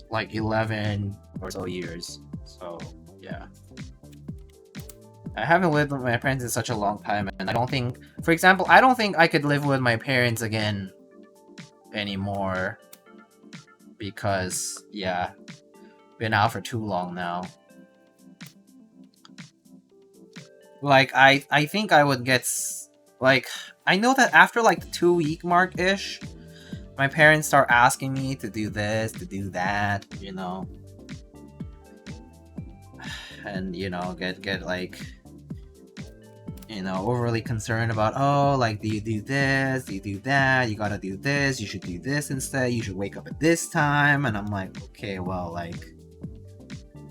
like 11 or so years. So yeah, I haven't lived with my parents in such a long time, and I don't think, for example, I don't think I could live with my parents again anymore because yeah, been out for too long now. Like I think I would get like, I know that after like the 2-week mark ish, my parents start asking me to do this, to do that, you know, and you know, get like, you know, overly concerned about, oh, like, do you do this, do you do that, you gotta do this, you should do this instead, you should wake up at this time. And I'm like, okay, well, like,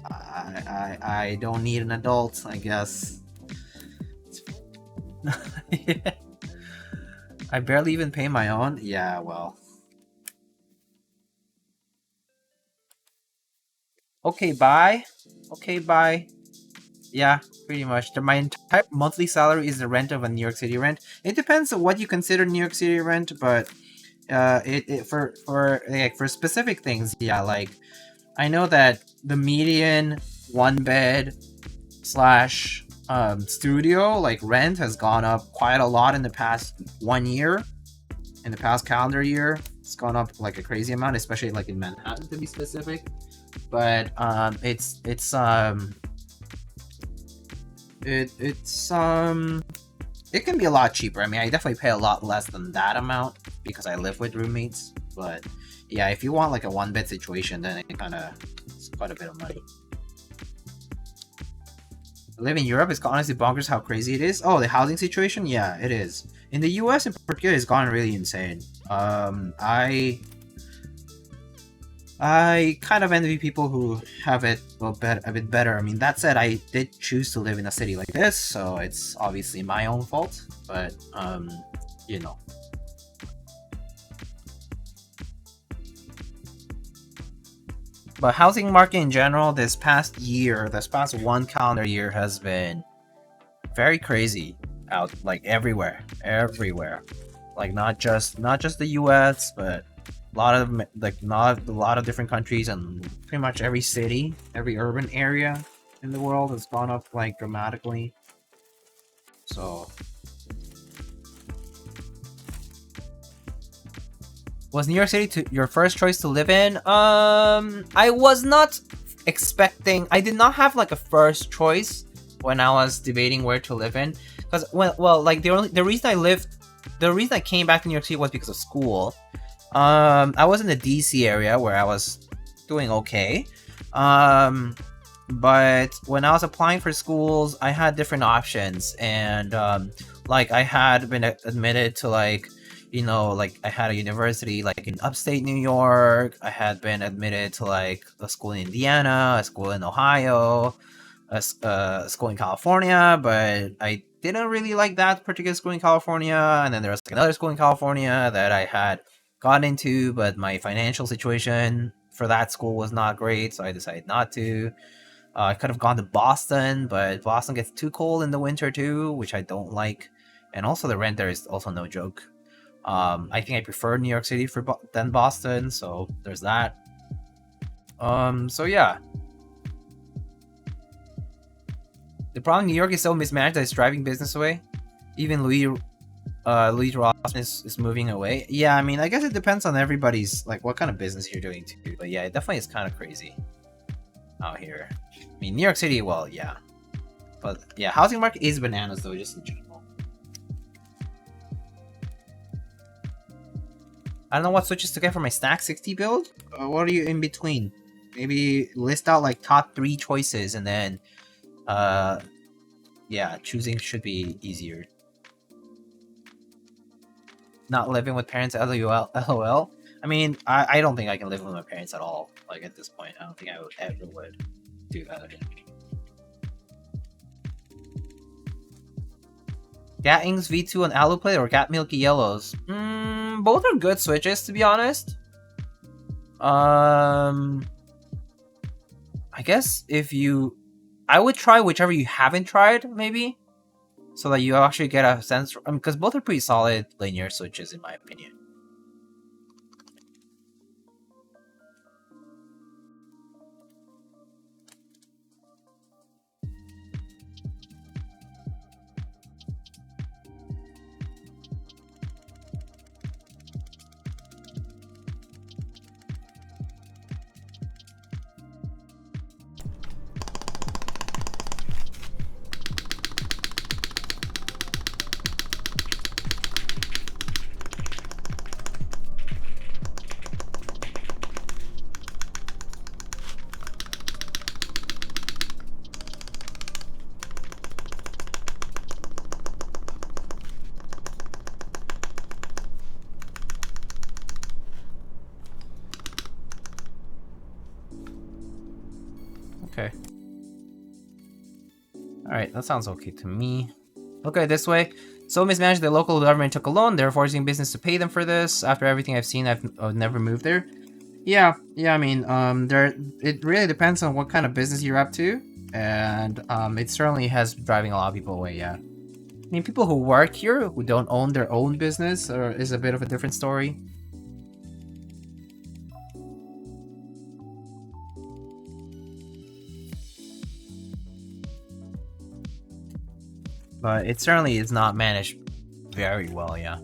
I don't need an adult, I guess. Yeah. I barely even pay my own. Yeah, well, Okay, bye. Okay, bye. Yeah, pretty much. My entire monthly salary is the rent of a New York City rent. It depends on what you consider New York City rent, but for specific things, yeah, like I know that the median one bed slash studio like rent has gone up quite a lot in the past 1 year. In the past calendar year, it's gone up like a crazy amount, especially like in Manhattan to be specific. But it can be a lot cheaper. I mean, I definitely pay a lot less than that amount because I live with roommates. But yeah, if you want like a one bed situation, then it's quite a bit of money. Live in Europe is honestly bonkers how crazy it is. Oh, the housing situation? Yeah, it is. In the US in particular, it's gone really insane. I kind of envy people who have it a bit better. I mean, that said, I did choose to live in a city like this, so it's obviously my own fault. But you know. But housing market in general, this past one calendar year has been very crazy out, like everywhere. Like not just the US, but a lot of different countries, and pretty much every city, every urban area in the world has gone up like dramatically. So was New York City your first choice to live in? I was not expecting. I did not have like a first choice when I was debating where to live in, because like the reason I came back to New York City was because of school. I was in the DC area where I was doing okay. But when I was applying for schools, I had different options, and like I had been admitted to like I had a university like in upstate New York. I had been admitted to like a school in Indiana, a school in Ohio, a school in California, but I didn't really like that particular school in California. And then there was like another school in California that I had got into, but my financial situation for that school was not great, so I decided not to. I could have gone to Boston, but Boston gets too cold in the winter too, which I don't like. And also the rent there is also no joke. I think I prefer New York City than Boston, so there's that. So yeah. The problem in New York is so mismanaged that it's driving business away. Even Louis Rossman is moving away. Yeah, I mean, I guess it depends on everybody's, like, what kind of business you're doing too. But yeah, it definitely is kind of crazy out here. I mean, New York City, well, yeah. But yeah, housing market is bananas though, just in general. I don't know what switches to get for my Stack 60 build. What are you in between? Maybe list out like top 3 choices, and then yeah, choosing should be easier. Not living with parents, LOL. I mean, I don't think I can live with my parents at all. Like at this point, I don't think I would do that again. Gat Inks V2 on Alu Plate or Gat Milky Yellows? Both are good switches, to be honest. I guess I would try whichever you haven't tried, maybe, so that you actually get a sense. Because both are pretty solid linear switches, in my opinion. Okay. Alright, that sounds okay to me. Look at it this way. So mismanaged, the local government took a loan. They're forcing business to pay them for this. After everything I've seen, I've never moved there. Yeah, yeah. I mean, there. It really depends on what kind of business you're up to, and it certainly has driving a lot of people away. Yeah. I mean, people who work here who don't own their own business or is a bit of a different story. But it certainly is not managed very well. Yeah.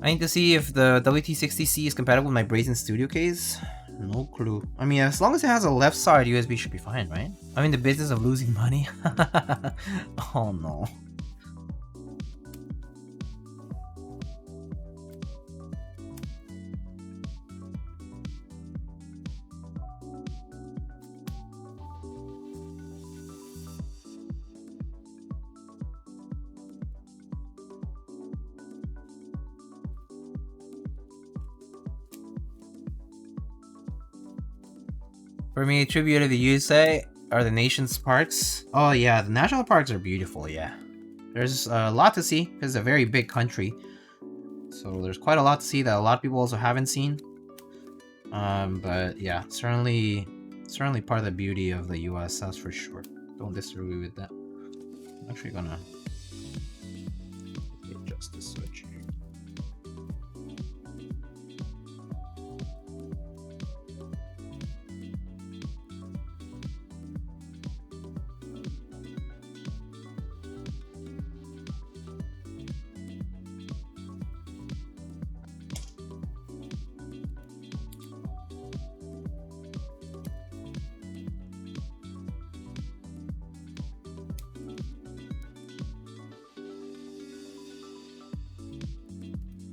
I need to see if the WT60C is compatible with my Brazen Studio case. No clue. I mean, as long as it has a left side USB, should be fine, right? I'm in the business of losing money. Oh no. For me, tribute to the USA are the nation's parks. Oh yeah, the national parks are beautiful, yeah. There's a lot to see, because it's a very big country. So there's quite a lot to see that a lot of people also haven't seen. But yeah, certainly part of the beauty of the US, that's for sure. Don't disagree with that. I'm actually gonna adjust the switch here.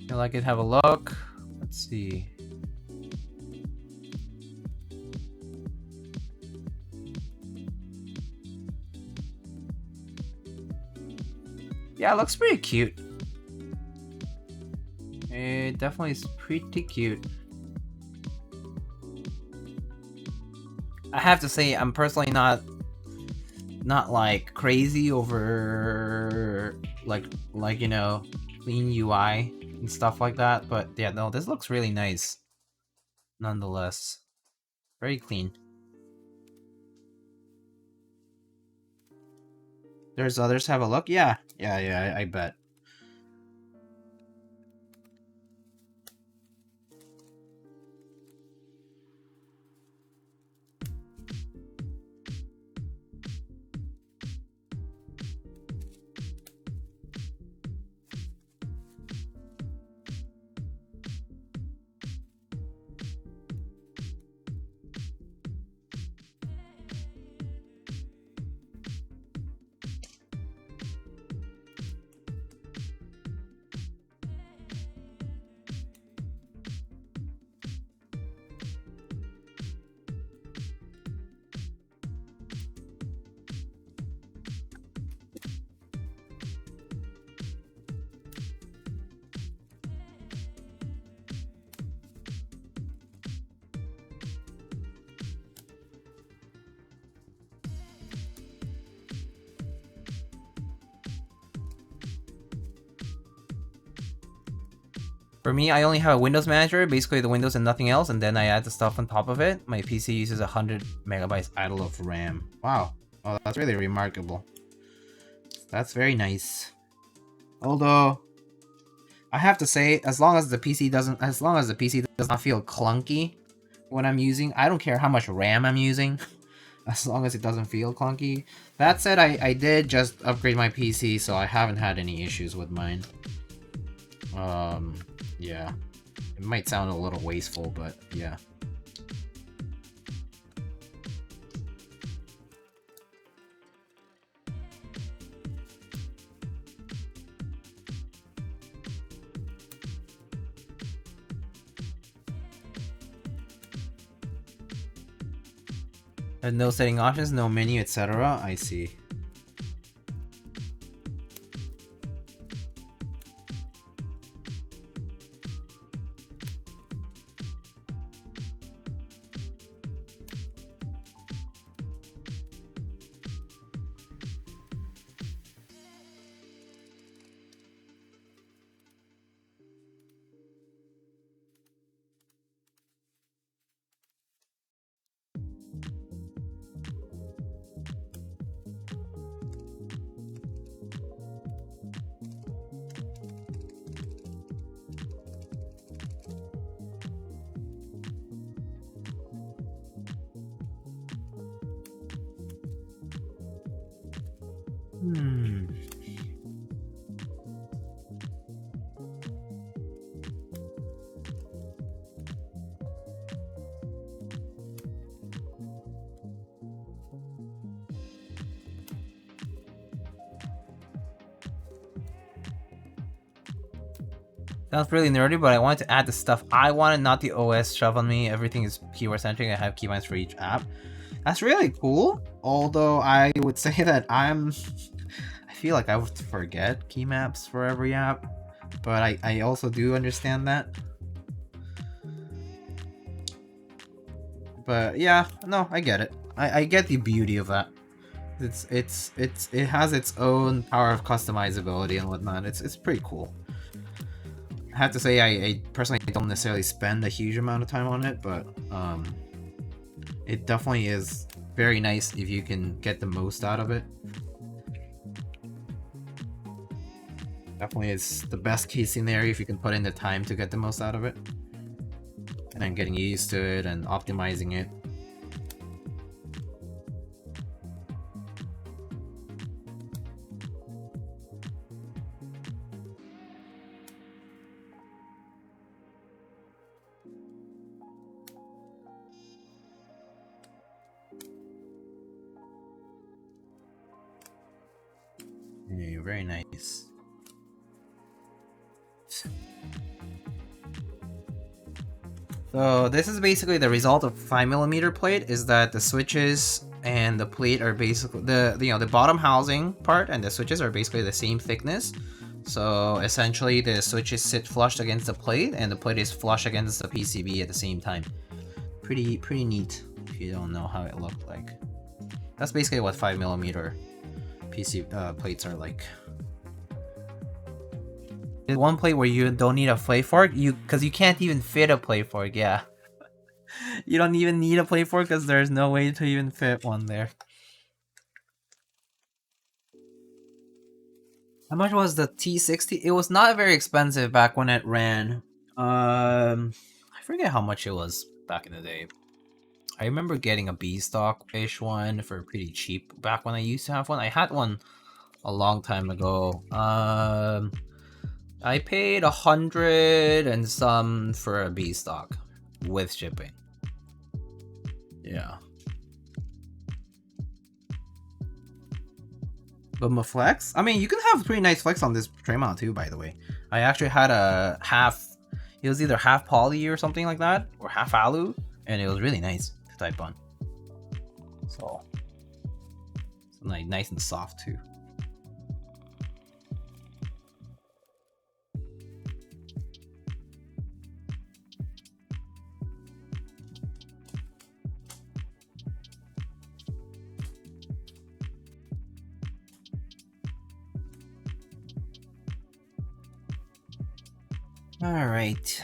Feel like it have a look. Let's see. Yeah, it looks pretty cute. It definitely is pretty cute. I have to say, I'm personally not like crazy over like you know, clean UI and stuff like that, but yeah, no, this looks really nice nonetheless. Very clean. There's others have a look. Yeah, I bet. For me, I only have a Windows manager, basically the Windows and nothing else, and then I add the stuff on top of it. My PC uses 100 megabytes idle of RAM. Wow. Oh, that's really remarkable. That's very nice. Although, I have to say, as long as the PC does not feel clunky when I'm using, I don't care how much RAM I'm using, as long as it doesn't feel clunky. That said, I did just upgrade my PC, so I haven't had any issues with mine. Yeah. It might sound a little wasteful, but yeah. And no setting options, no menu, etc. I see. Sounds really nerdy, but I wanted to add the stuff I wanted, not the OS shove on me. Everything is keyword centric. I have keybinds for each app. That's really cool. Although I would say that I feel like I would forget key maps for every app, but I also do understand that. But yeah, no, I get it. I get the beauty of that. It has its own power of customizability and whatnot. It's pretty cool. I have to say I personally don't necessarily spend a huge amount of time on it, but it definitely is very nice if you can get the most out of it. Definitely is the best case scenario if you can put in the time to get the most out of it. And then getting used to it and optimizing it. Yeah, very nice. So this is basically the result of 5mm plate, is that the switches and the plate are basically the bottom housing part and the switches are basically the same thickness. So essentially the switches sit flushed against the plate and the plate is flush against the PCB at the same time. Pretty neat if you don't know how it looked like. That's basically what 5mm PC plates are like. There's one plate where you don't need a plate fork, because you can't even fit a plate fork, yeah. You don't even need a plate fork because there's no way to even fit one there. How much was the T60? It was not very expensive back when it ran. I forget how much it was back in the day. I remember getting a B stock-ish one for pretty cheap back when I used to have one. I had one a long time ago. I paid 100 and some for a B stock with shipping. Yeah. But my flex? I mean, you can have pretty nice flex on this tray mount too, by the way. I actually had a half, it was either half poly or something like that, or half alu, and it was really nice to type on. So, it's like nice and soft too. Alright.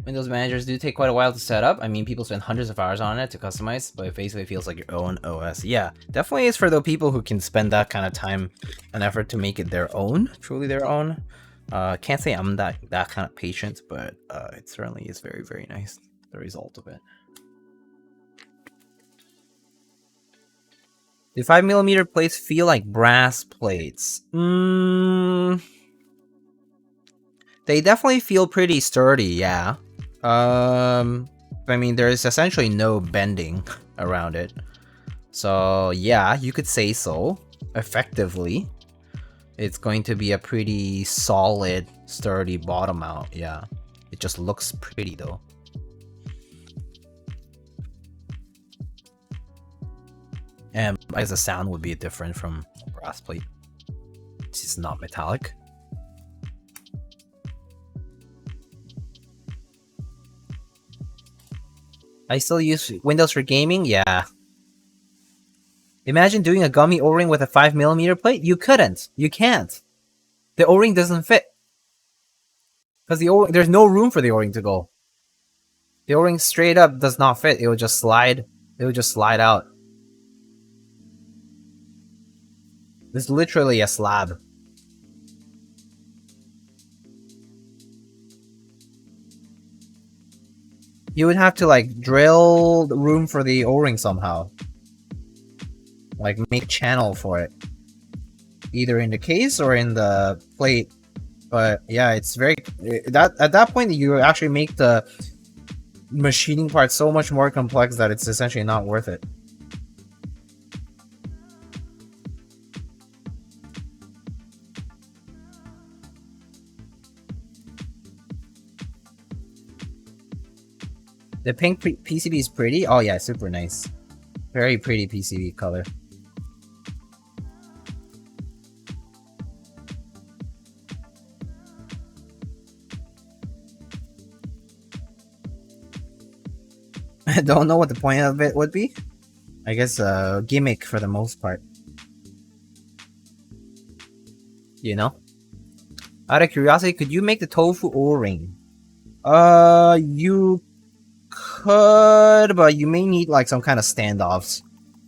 Windows managers do take quite a while to set up. I mean, people spend hundreds of hours on it to customize, but it basically feels like your own OS. Yeah, definitely is for the people who can spend that kind of time and effort to make it their own, truly their own. Can't say I'm that kind of patient, but it certainly is very, very nice, the result of it. Do 5mm plates feel like brass plates? They definitely feel pretty sturdy, yeah. I mean, there's essentially no bending around it. So, yeah, you could say so. Effectively. It's going to be a pretty solid, sturdy bottom mount, yeah. It just looks pretty, though. And I guess the sound would be different from a brass plate. It's just not metallic. I still use Windows for gaming? Yeah. Imagine doing a gummy O-ring with a 5mm plate? You couldn't. You can't. The O-ring doesn't fit. Because there's no room for the O-ring to go. The O-ring straight up does not fit. It would just slide. It would just slide out. It's literally a slab. You would have to like drill the room for the O-ring somehow. like make a channel for it, either in the case or in the plate. But yeah, it's very at that point you actually make the machining part so much more complex that it's essentially not worth it. The pink PCB is pretty. Oh yeah, super nice. Very pretty PCB color. I don't know what the point of it would be. I guess a gimmick for the most part. You know? Out of curiosity, could you make the tofu O-ring? You could, but you may need like some kind of standoffs.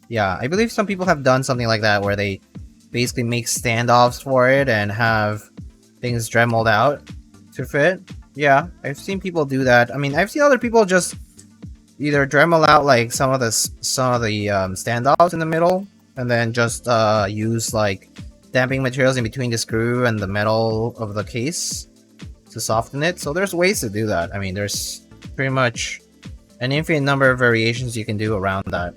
Yeah, I believe some people have done something like that where they basically make standoffs for it and have things dremeled out to fit. Yeah, I've seen people do that. I mean, I've seen other people just either dremel out like some of the standoffs in the middle, and then just use like damping materials in between the screw and the metal of the case to soften it. So there's ways to do that. I mean, there's pretty much an infinite number of variations you can do around that.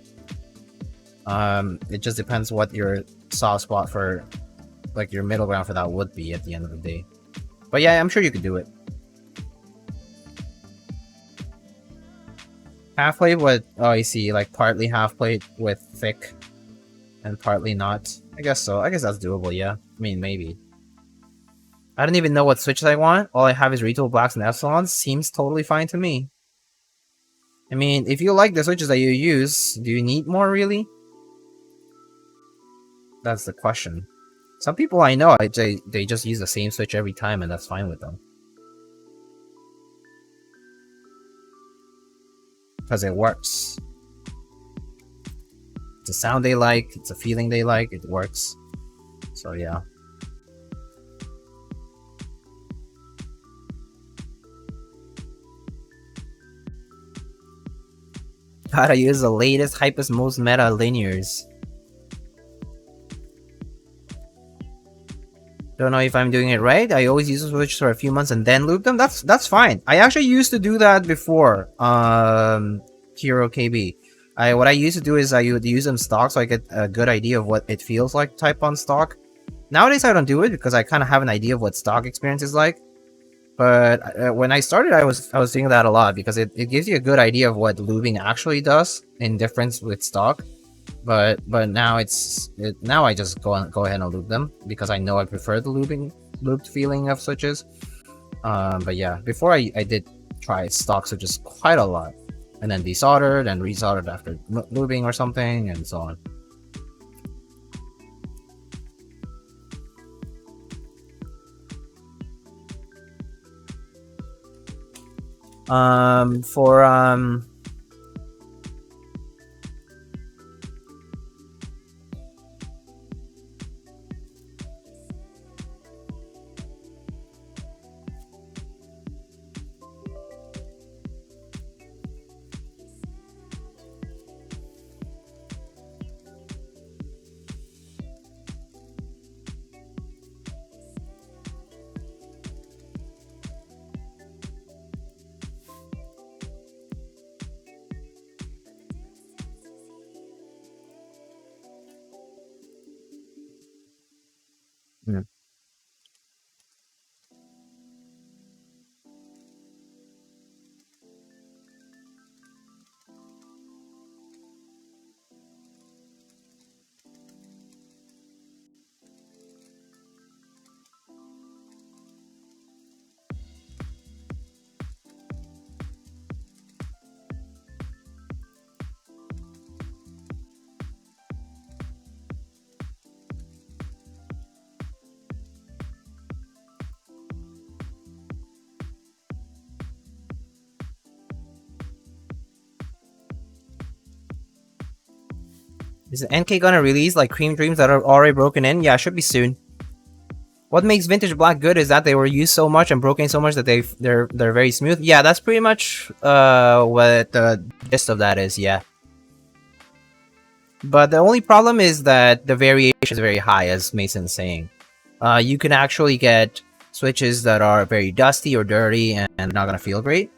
It just depends what your soft spot for, like, your middle ground for that would be at the end of the day. But yeah, I'm sure you could do it. Half plate with, oh, I see, like partly half plate with thick and partly not. I guess so. I guess that's doable, yeah. I mean, maybe. I don't even know what switches I want. All I have is retool blacks and epsilons. Seems totally fine to me. I mean, if you like the switches that you use, do you need more, really? That's the question. Some people I know, they just use the same switch every time, and that's fine with them. Because it works. It's a sound they like, it's a feeling they like, it works. So yeah. Gotta use the latest, hypest, most meta linears. Don't know if I'm doing it right. I always use the switch for a few months and then loop them. That's fine. I actually used to do that before. Hero KB. What I used to do is I would use them stock so I get a good idea of what it feels like type on stock. Nowadays I don't do it because I kind of have an idea of what stock experience is like. But when I started, I was doing that a lot because it gives you a good idea of what lubing actually does in difference with stock. But now now I just go ahead and lube them because I know I prefer the lubed feeling of switches. But yeah, before I did try stock switches quite a lot, and then desoldered and resoldered after lubing or something, and so on. Hmm. Is the NK gonna release like Cream Dreams that are already broken in? Yeah, it should be soon. What makes vintage black good is that they were used so much and broken so much that they're very smooth. Yeah, that's pretty much what the gist of that is. Yeah. But the only problem is that the variation is very high, as Mason's saying. You can actually get switches that are very dusty or dirty and not gonna feel great.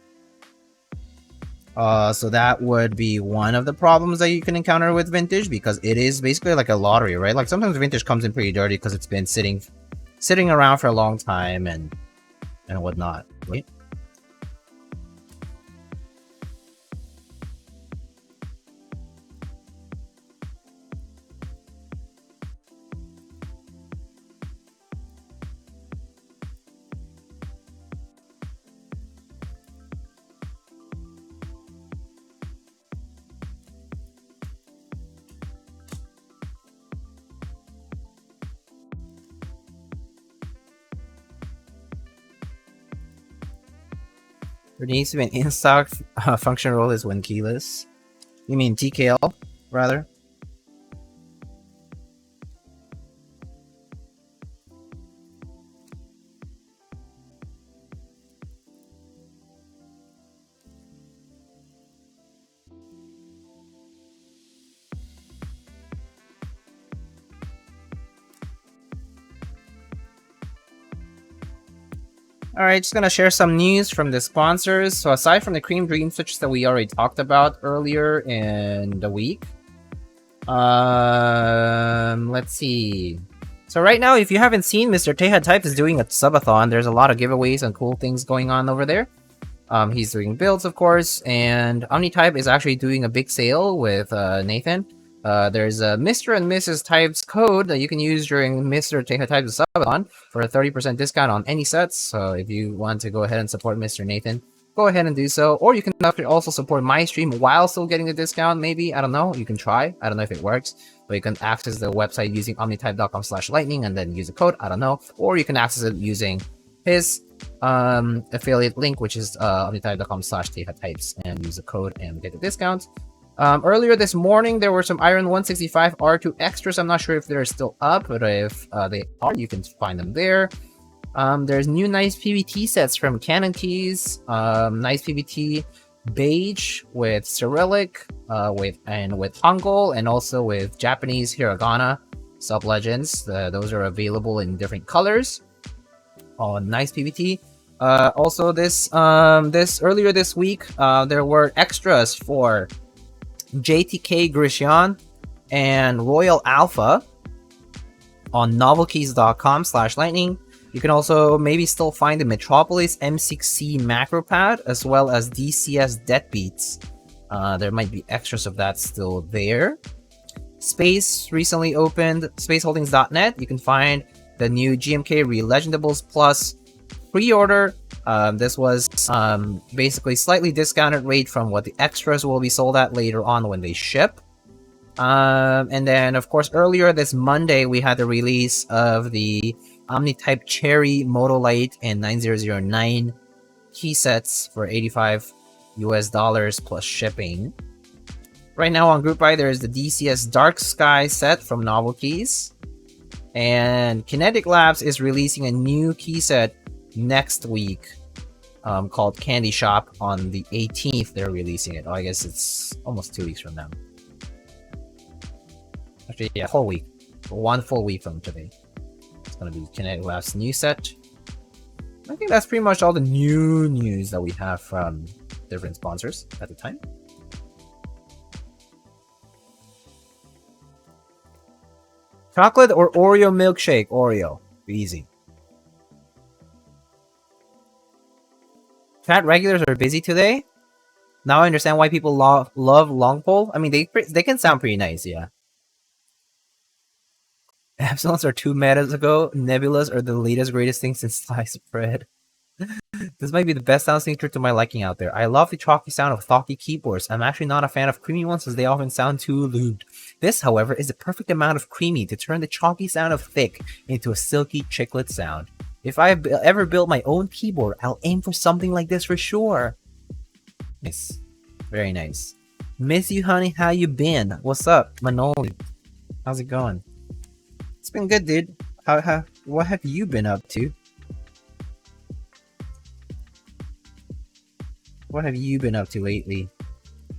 So that would be one of the problems that you can encounter with vintage, because it is basically like a lottery, right? Like sometimes vintage comes in pretty dirty because it's been sitting around for a long time and whatnot, right? There needs to be an in-stock function rule is when keyless. You mean TKL, rather? Alright, just gonna share some news from the sponsors. So aside from the Cream Dream switches that we already talked about earlier in the week, let's see. So right now, if you haven't seen, Mr. Teha Type is doing a subathon. There's a lot of giveaways and cool things going on over there. He's doing builds, of course, and OmniType is actually doing a big sale with Nathan. There's a Mr. and Mrs. Type's code that you can use during Mr. Teha Type's subathon for a 30% discount on any sets. So if you want to go ahead and support Mr. Nathan, go ahead and do so. Or you can also support my stream while still getting the discount, maybe. I don't know. You can try. I don't know if it works. But you can access the website using omnitype.com/lightning and then use the code. I don't know. Or you can access it using his affiliate link, which is omnitype.com/tehatypes, and use the code and get the discount. Earlier this morning, there were some Iron 165 R2 extras. I'm not sure if they're still up, but if they are, you can find them there. There's new nice PBT sets from Canon Keys. Nice PBT beige with Cyrillic, with Hangul, and also with Japanese hiragana sub legends. Those are available in different colors. Nice PBT. Also, this earlier this week, there were extras for JTK Grishyan and Royal Alpha on novelkeys.com/lightning. You can also maybe still find the Metropolis M6C macro pad as well as DCS Deadbeats. There might be extras of that still there. Space recently opened, spaceholdings.net. You can find the new GMK Relegendables Plus pre-order. This was basically slightly discounted rate from what the extras will be sold at later on when they ship. And then, of course, earlier this Monday, we had the release of the OmniType Cherry Motolite and 9009 key sets for $85 US plus shipping. Right now on Group Buy, there is the DCS Dark Sky set from Novel Keys. And Kinetic Labs is releasing a new key set next week called Candy Shop. On the 18th, they're releasing it. Oh, I guess it's almost 2 weeks from now. Actually, yeah, whole week. 1 full week from today. It's gonna be Kinetic Labs' new set. I think that's pretty much all the new news that we have from different sponsors at the time. Chocolate or Oreo milkshake? Oreo. Easy. Chat regulars are busy today. Now I understand why people love long pole. I mean, they can sound pretty nice, yeah. Epsilons are 2 metas ago. Nebulas are the latest greatest thing since sliced bread. This might be the best sound signature to my liking out there. I love the chalky sound of thocky keyboards. I'm actually not a fan of creamy ones as they often sound too lubed. This, however, is the perfect amount of creamy to turn the chalky sound of thick into a silky chiclet sound. If I ever build my own keyboard, I'll aim for something like this for sure. Nice. Very nice. Miss you, honey. How you been? What's up, Manoli? How's it going? It's been good, dude. What have you been up to? What have you been up to lately?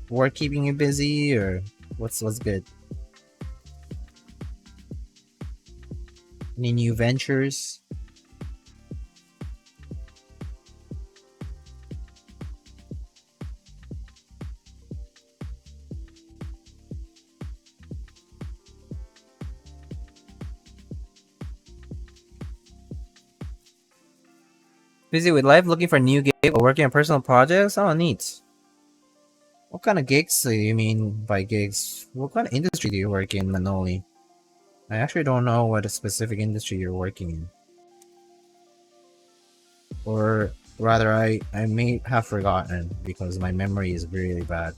Work keeping you busy, or what's good? Any new ventures? Busy with life, looking for new gigs or working on personal projects? Oh, neat. What kind of gigs do you mean by gigs? What kind of industry do you work in, Manoli? I actually don't know what a specific industry you're working in. Or rather, I may have forgotten because my memory is really bad.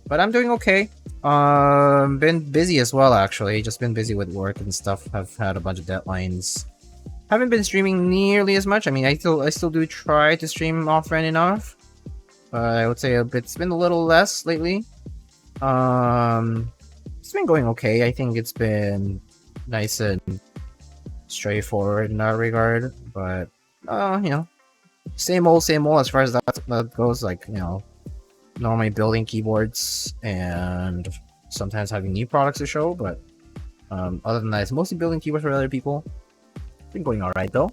But I'm doing okay. Been busy as well, actually. Just been busy with work and stuff. I've had a bunch of deadlines. Haven't been streaming nearly as much. I mean, I still do try to stream often enough. I would say it's been a little less lately. It's been going okay. I think it's been nice and straightforward in that regard. But you know, same old as far as that goes. Like, you know, normally building keyboards and sometimes having new products to show. But other than that, it's mostly building keyboards for other people. It's been going alright though.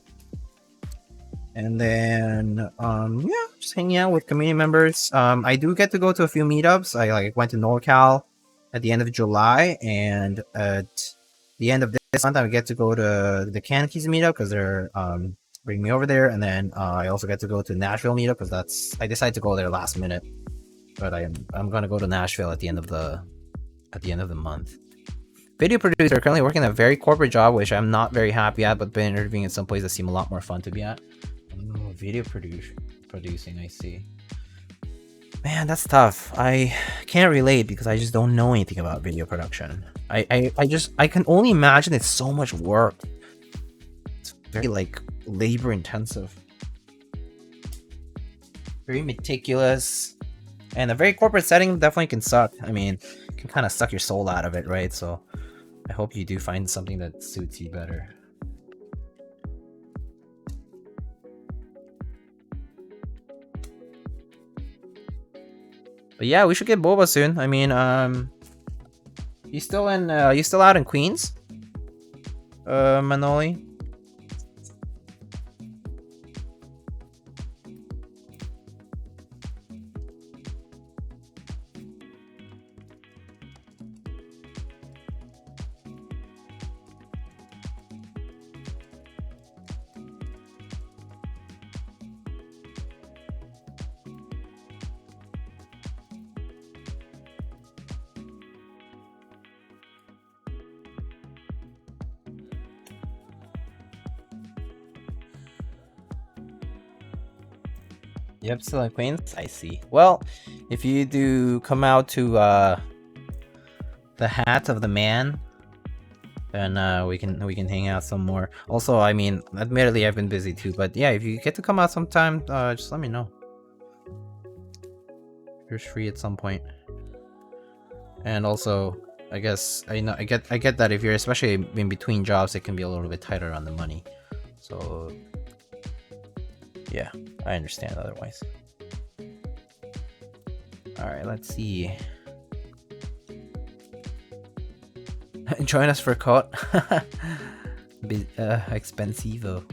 And then yeah, just hanging out with community members. I do get to go to a few meetups. I went to NorCal at the end of July, and at the end of this month I get to go to the Keys meetup because they're bringing me over there. And then I also get to go to Nashville meetup because I decided to go there last minute. But I'm gonna go to Nashville at the end of the month. Video producer, currently working a very corporate job, which I'm not very happy at, but been interviewing in some places that seem a lot more fun to be at. Oh, video producing, I see. Man, that's tough. I can't relate because I just don't know anything about video production. I can only imagine it's so much work. It's very like labor intensive. Very meticulous. And a very corporate setting definitely can suck. I mean, it can kind of suck your soul out of it, right? So I hope you do find something that suits you better. But yeah, we should get Boba soon. I mean, you still out in Queens? Manoli? Yep, still in Queens? I see. Well, if you do come out to the Hat of the Man, then we can hang out some more. Also, I mean, admittedly I've been busy too, but yeah, if you get to come out sometime, just let me know. If you're free at some point. And also, I guess I get that if you're especially in between jobs, it can be a little bit tighter on the money. So yeah, I understand otherwise. Alright, let's see. Join us for COD. Expensivo.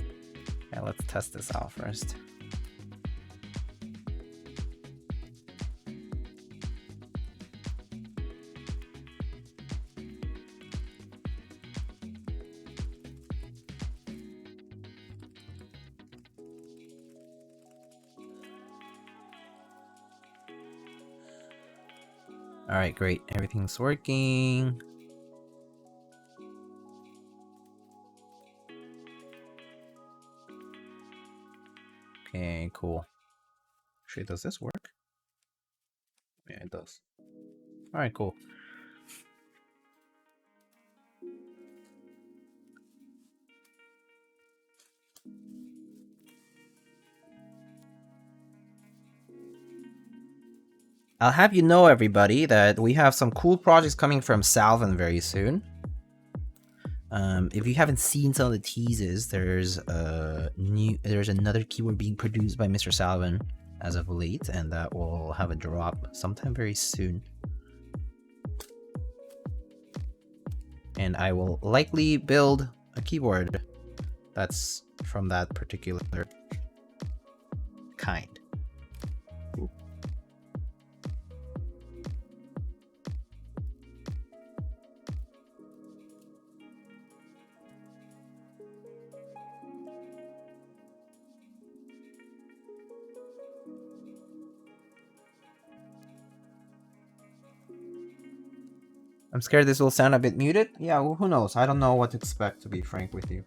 Yeah, let's test this out first. Alright, great. Everything's working. Okay, cool. Actually, does this work? Yeah, it does. Alright, cool. I'll have you know, everybody, that we have some cool projects coming from Salvin very soon. If you haven't seen some of the teases, there's another keyboard being produced by Mr. Salvin as of late, and that will have a drop sometime very soon. and I will likely build a keyboard that's from that particular kind. I'm scared this will sound a bit muted. Yeah, well, who knows? I don't know what to expect, to be frank with you.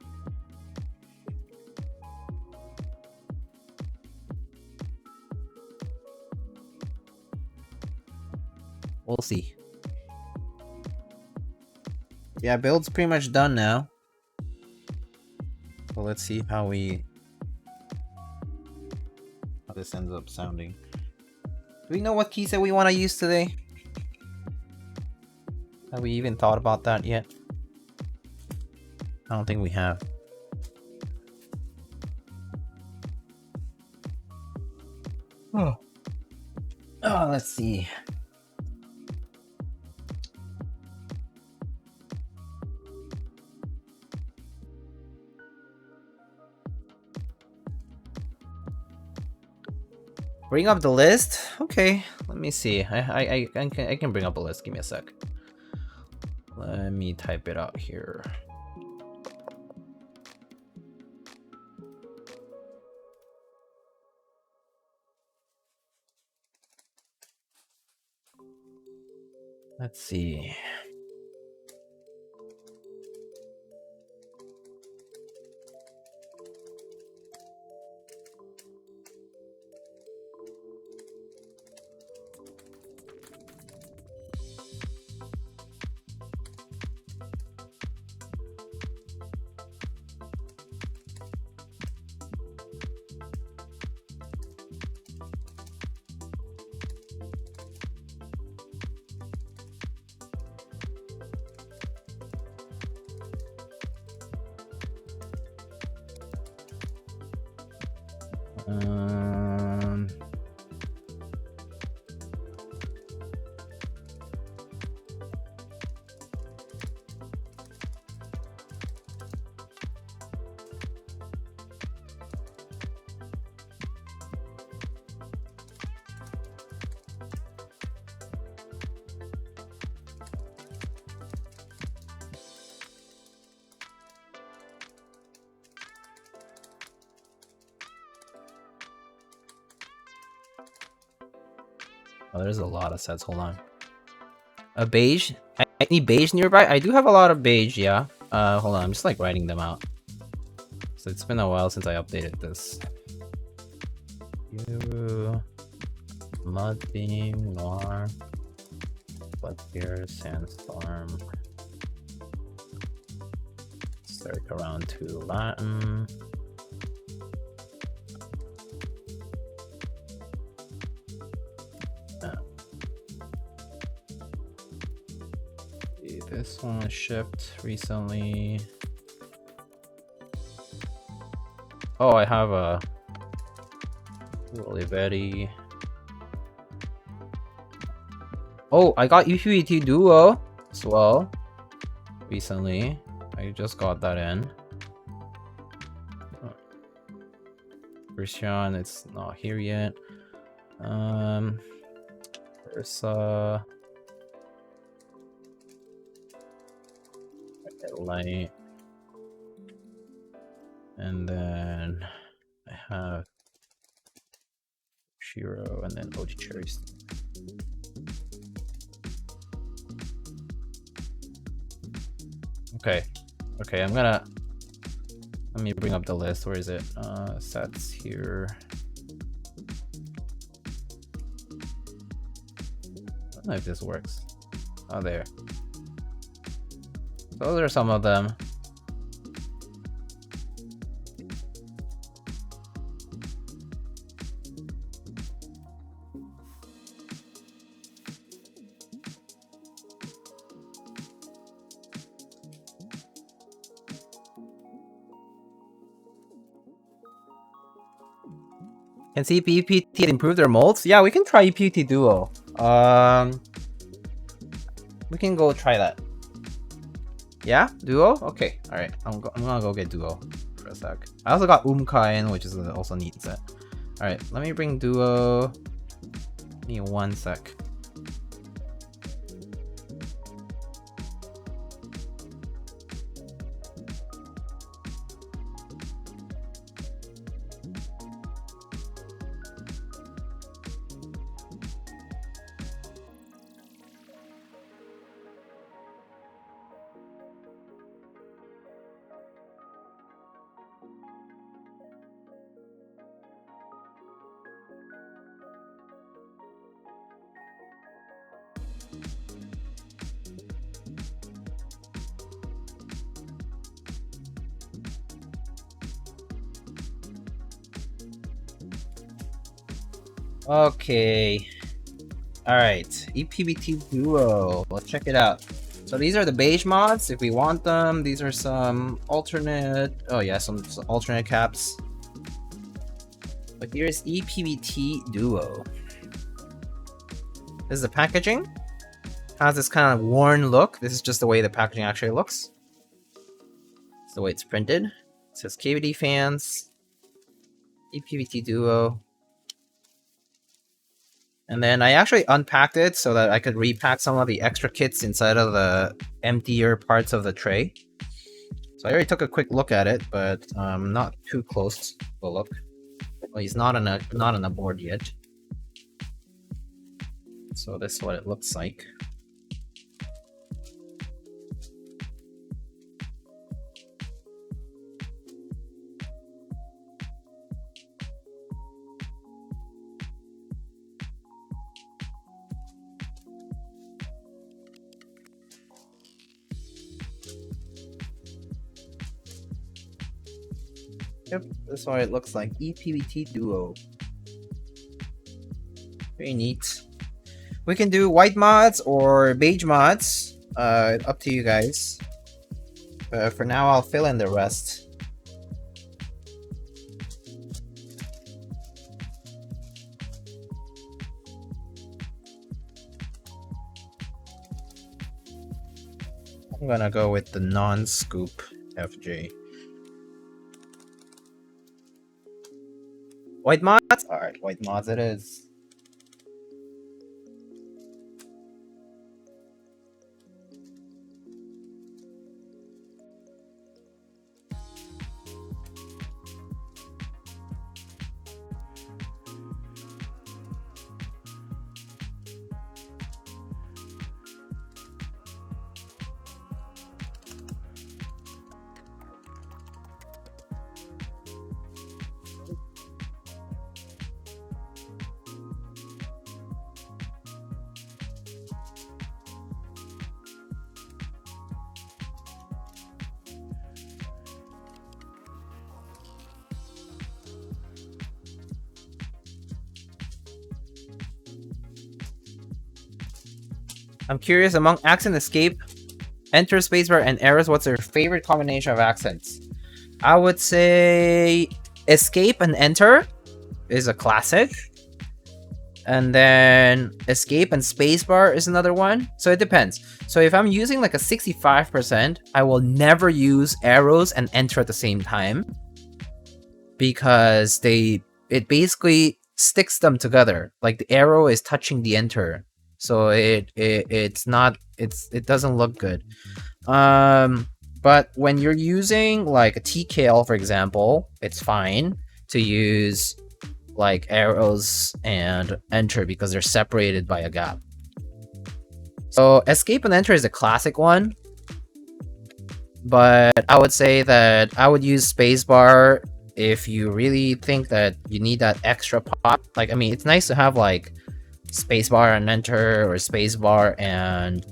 We'll see. Yeah, build's pretty much done now. So let's see how this ends up sounding. Do we know what keys that we want to use today? Have we even thought about that yet? I don't think we have. Oh, let's see. Bring up the list? Okay, let me see. I can bring up a list. Give me a sec. Let me type it out here. Let's see. Oh, there's a lot of sets. Hold on. A beige? I need beige nearby? I do have a lot of beige, yeah. Hold on. I'm just like writing them out. So it's been a while since I updated this. Mudbeam, Noir, Bloodbeer, Sandstorm, Circ around 2 Latin. This one was shipped recently. Oh, I have a Olivetti. Oh, I got EnjoyPBT Duo as well recently. I just got that in. Christian, it's not here yet. There's light, and then I have Shiro, and then OG Cherries. Okay, let me bring up the list. Where is it? Sets here. I don't know if this works. Oh, there. Those are some of them. Can see EPT improve their molds? Yeah, we can try EPT Duo. We can go try that. Yeah, Duo. Okay, all right. I'm gonna go get Duo for a sec. I also got Umkain, which is also a neat set. All right, let me bring Duo. Give me 1 sec. Okay. Alright. EPBT Duo. Let's check it out. So these are the beige mods if we want them. These are some alternate. Oh, yeah, some alternate caps. But here's EPBT Duo. This is the packaging. Has this kind of worn look. This is just the way the packaging actually looks. It's the way it's printed. It says KBD fans. EPBT Duo. And then I actually unpacked it so that I could repack some of the extra kits inside of the emptier parts of the tray. So I already took a quick look at it, but not too close to a look. Well, he's not on a board yet. So this is what it looks like. Yep, this is what it looks like. EPBT Duo. Very neat. We can do white mods or beige mods. Up to you guys. For now, I'll fill in the rest. I'm gonna go with the non-scoop FJ. White mods? Alright, white mods it is. I'm curious, among accent, escape, enter, spacebar, and arrows, what's your favorite combination of accents? I would say escape and enter is a classic. And then escape and spacebar is another one. So it depends. So if I'm using like a 65%, I will never use arrows and enter at the same time. Because it basically sticks them together. Like the arrow is touching the enter. So it doesn't look good. But when you're using like a TKL, for example, it's fine to use like arrows and enter because they're separated by a gap. So escape and enter is a classic one. But I would say that I would use spacebar if you really think that you need that extra pop. Like, I mean, it's nice to have like spacebar and enter or spacebar and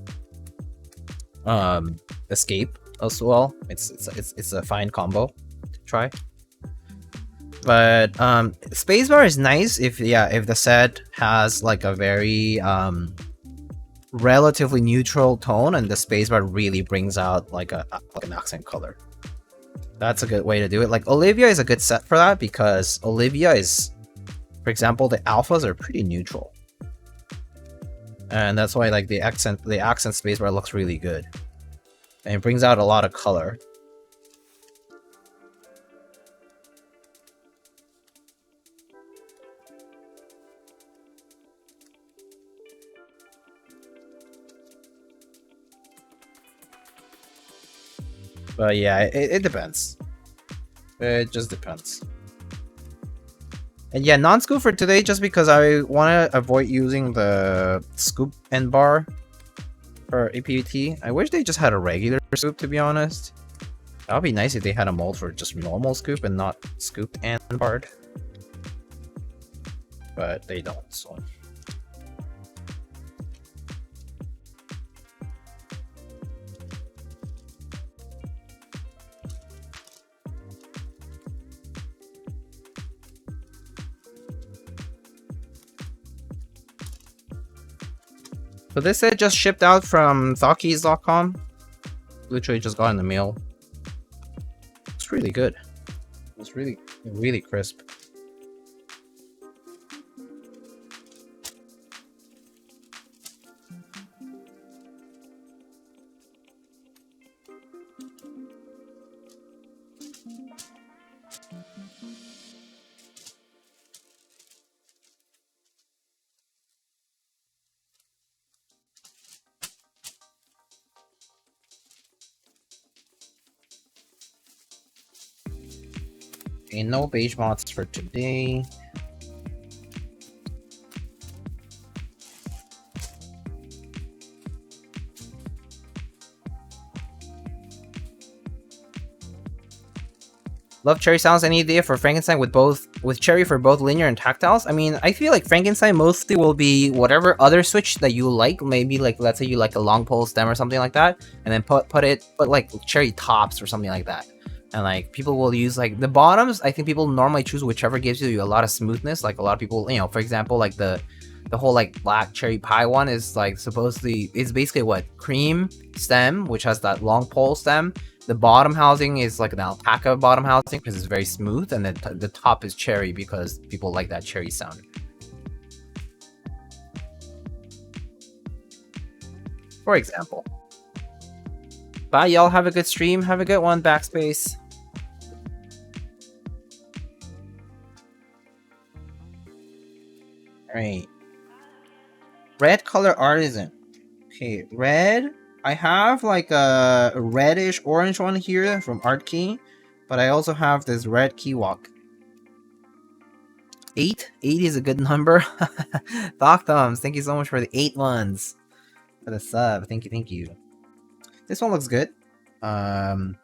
escape as well. It's a fine combo to try. But spacebar is nice if the set has like a very relatively neutral tone and the spacebar really brings out like an accent color. That's a good way to do it. Like Olivia is a good set for that because Olivia is, for example, the alphas are pretty neutral. And that's why like the accent spacebar looks really good. and it brings out a lot of color. But yeah, it depends. It just depends. And yeah, non-scoop for today just because I want to avoid using the scoop end bar for APBT. I wish they just had a regular scoop, to be honest. That would be nice if they had a mold for just normal scoop and not scooped and barred. But they don't, so... So this set just shipped out from Deskeys.com. Literally just got in the mail. It's really good. It's really, really crisp. Okay, no beige mods for today. Love cherry sounds. Any idea for Frankenstein with cherry for both linear and tactiles? I mean, I feel like Frankenstein mostly will be whatever other switch that you like. Maybe like, let's say you like a long pole stem or something like that, and then put like cherry tops or something like that. And like people will use like the bottoms. I think people normally choose whichever gives you a lot of smoothness. Like a lot of people, you know, for example, like the whole like black cherry pie one is like supposedly it's basically what cream stem, which has that long pole stem. The bottom housing is like an alpaca bottom housing because it's very smooth, and then the top is cherry because people like that cherry sound. For example. Bye, y'all. Have a good stream. Have a good one. Backspace. Alright. Red color artisan. Okay, red. I have like a reddish orange one here from ArtKey, but I also have this red Keywalk. 8? 8 is a good number. Doc Thumbs, thank you so much for the 8 ones. For the sub, thank you, thank you. This one looks good. And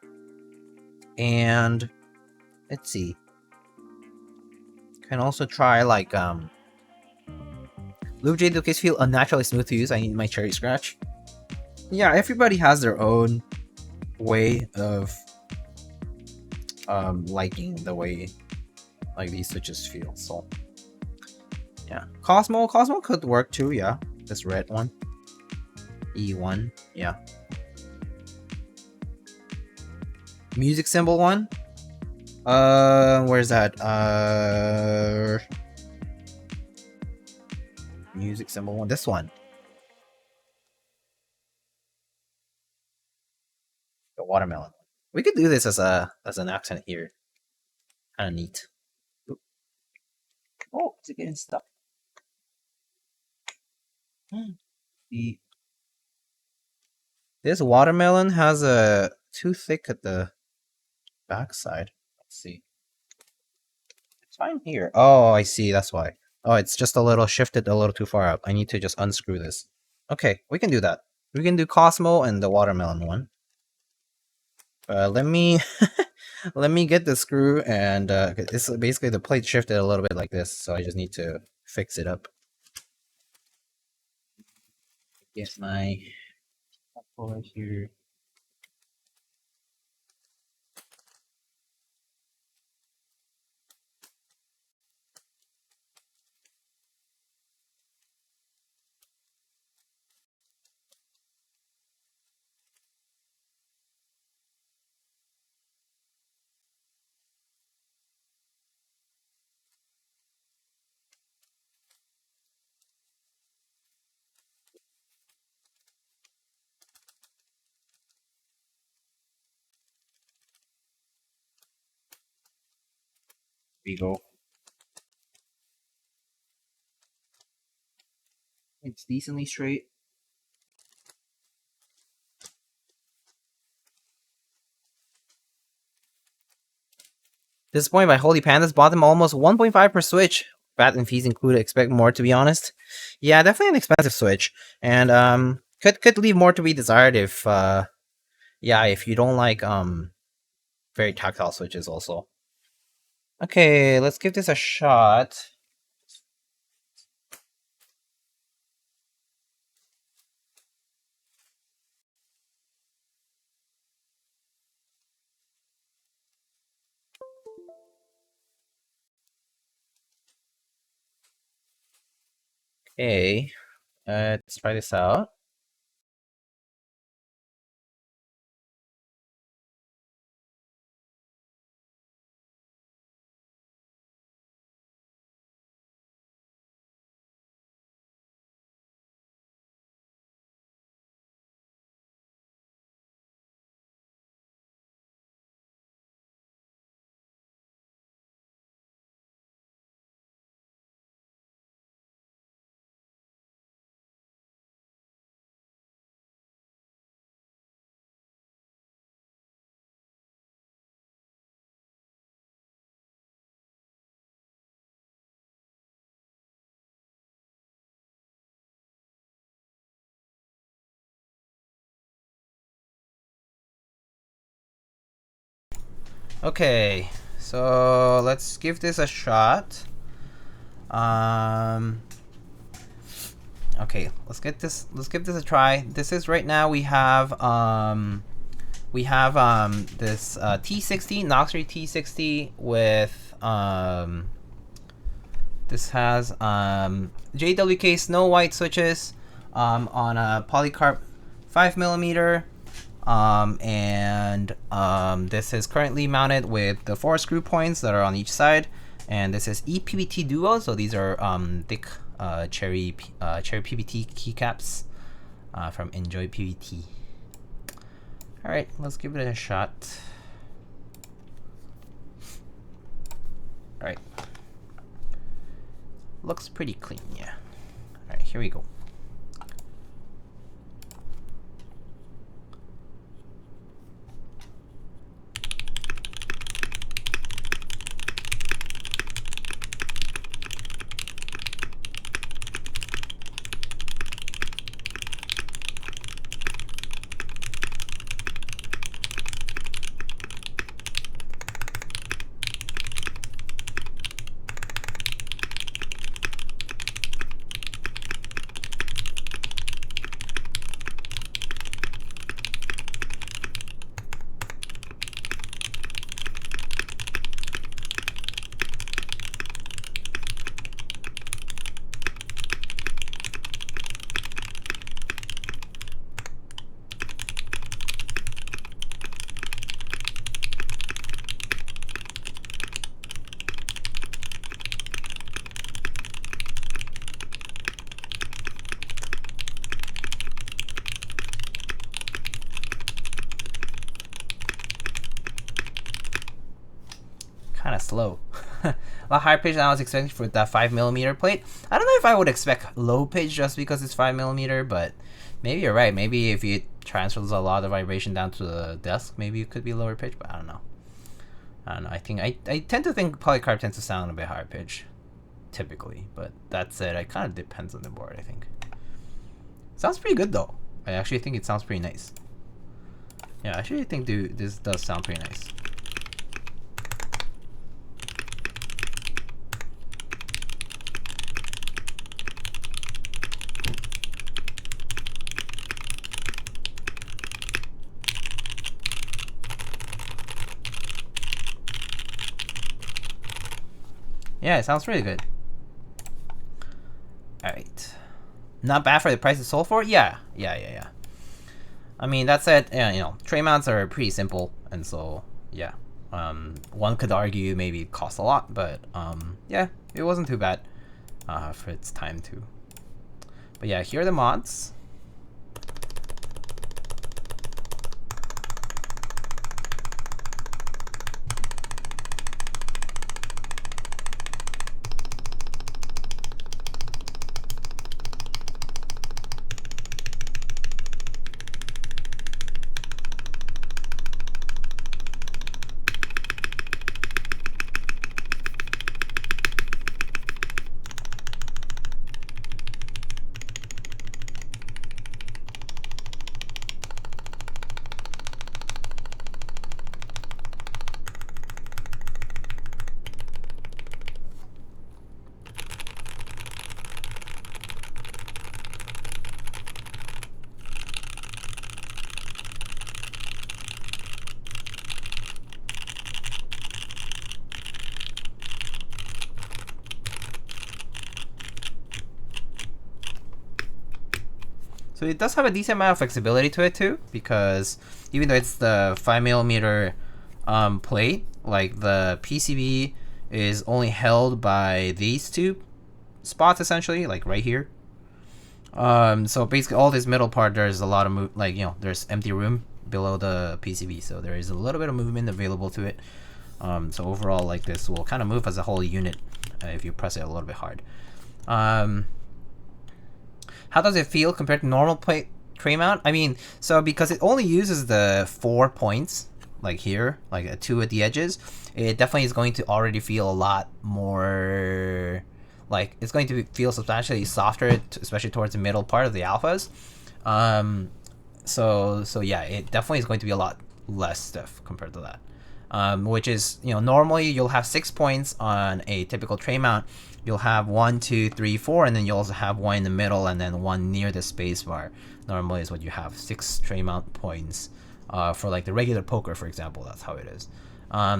let's see. Can also try like Lube J case feel unnaturally smooth to use. I need my cherry scratch. Yeah, everybody has their own way of liking the way like these switches feel. So yeah, Cosmo could work too. Yeah, this red one, E1. Yeah, music symbol one. Where's that? Music symbol one. This one. The watermelon. We could do this as an accent here. Kind of neat. Oh, is it getting stuck? This watermelon has a too thick at the backside. Let's see. It's fine here. Oh, I see. That's why. Oh, it's just a little shifted a little too far out. I need to just unscrew this. Okay, we can do that. We can do Cosmo and the watermelon one. Let me let me get the screw, and it's basically the plate shifted a little bit like this, so I just need to fix it up. Get my puller here. we go. It's decently straight. This point by Holy Pandas bought them almost 1.5 per Switch. VAT and fees included. Expect more, to be honest. Yeah, definitely an expensive Switch, and could leave more to be desired if yeah, if you don't like very tactile Switches also. Okay, let's give this a shot. Okay, let's try this out. Okay, so let's give this a shot. Okay, let's give this a try. This is right now we have this T60 Noxary T60 with this has JWK Snow White switches on a polycarb 5mm. This is currently mounted with the 4 screw points that are on each side, and this is EPBT Duo, so these are thick cherry PBT keycaps from EnjoyPBT. Alright, let's give it a shot. Alright. Looks pretty clean, yeah. Alright, here we go. Kind of slow. A lot higher pitch than I was expecting for that 5mm plate. I don't know if I would expect low pitch just because it's 5mm, but maybe you're right. Maybe if you transfer a lot of vibration down to the desk, maybe it could be lower pitch, but I don't know. I think I tend to think polycarb tends to sound a bit higher pitch, typically, but that said, it kind of depends on the board, I think. Sounds pretty good though. I actually think it sounds pretty nice. Yeah, I actually think this does sound pretty nice. Yeah, it sounds really good. Alright. Not bad for the price it's sold for? Yeah. I mean, that said, yeah, you know, tray mounts are pretty simple, and so, yeah. One could argue maybe it costs a lot, but, yeah, it wasn't too bad for its time, too. But yeah, here are the mods. So it does have a decent amount of flexibility to it too, because even though it's the 5mm plate, like the PCB is only held by these two spots essentially, like right here. So basically all this middle part, there's a lot of there's empty room below the PCB, so there is a little bit of movement available to it. So overall, like, this will kind of move as a whole unit if you press it a little bit hard. How does it feel compared to normal tray mount? I mean, so because it only uses the 4 points, like here, like 2 at the edges, it definitely is going to already feel a lot more, like, it's going to feel substantially softer, especially towards the middle part of the alphas. So yeah, it definitely is going to be a lot less stiff compared to that. Which is, normally you'll have 6 points on a typical tray mount. You'll have 1, 2, 3, 4, and then you'll also have 1 in the middle and then 1 near the space bar. Normally is what you have, 6 tray mount points. For like the regular poker, for example, that's how it is.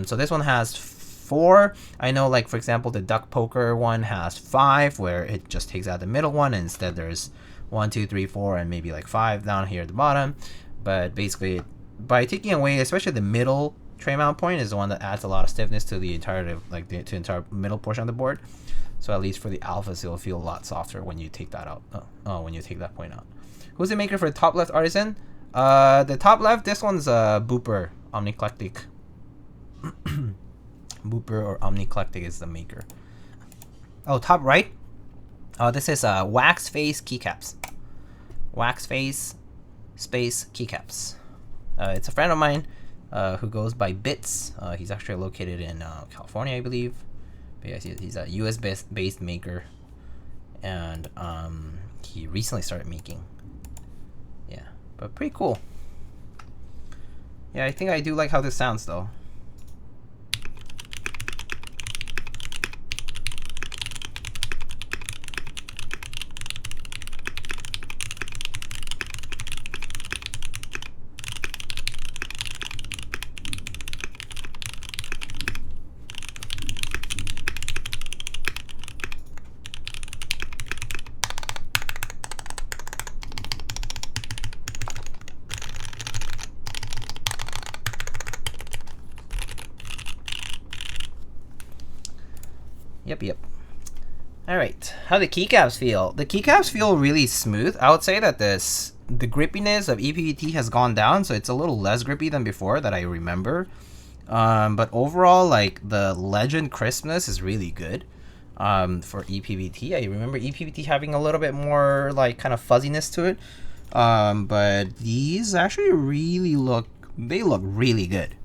So this one has 4. I know, like, for example, the duck poker one has 5, where it just takes out the middle one, and instead there's 1, 2, 3, 4, and maybe like 5 down here at the bottom. But basically, by taking away, especially the middle tray mount point, is the one that adds a lot of stiffness to the entire, like, the entire middle portion of the board. So at least for the alphas, it'll feel a lot softer when you take that out. When you take that point out. Who's the maker for the top left artisan? The top left, this one's Booper Omniclectic. Booper or Omniclectic is the maker. Oh, top right. This is Wax Face Keycaps. Wax Face Space Keycaps. It's a friend of mine who goes by Bits. He's actually located in California, I believe. But yeah, he's a US based maker, and he recently started making. Yeah, but pretty cool. Yeah, I think I do like how this sounds though. Yep. Alright, how the keycaps feel? The keycaps feel really smooth. I would say that the grippiness of EPBT has gone down, so it's a little less grippy than before that I remember. But overall, like, the legend crispness is really good for EPBT. I remember EPBT having a little bit more, like, kind of fuzziness to it. But these actually really look really good.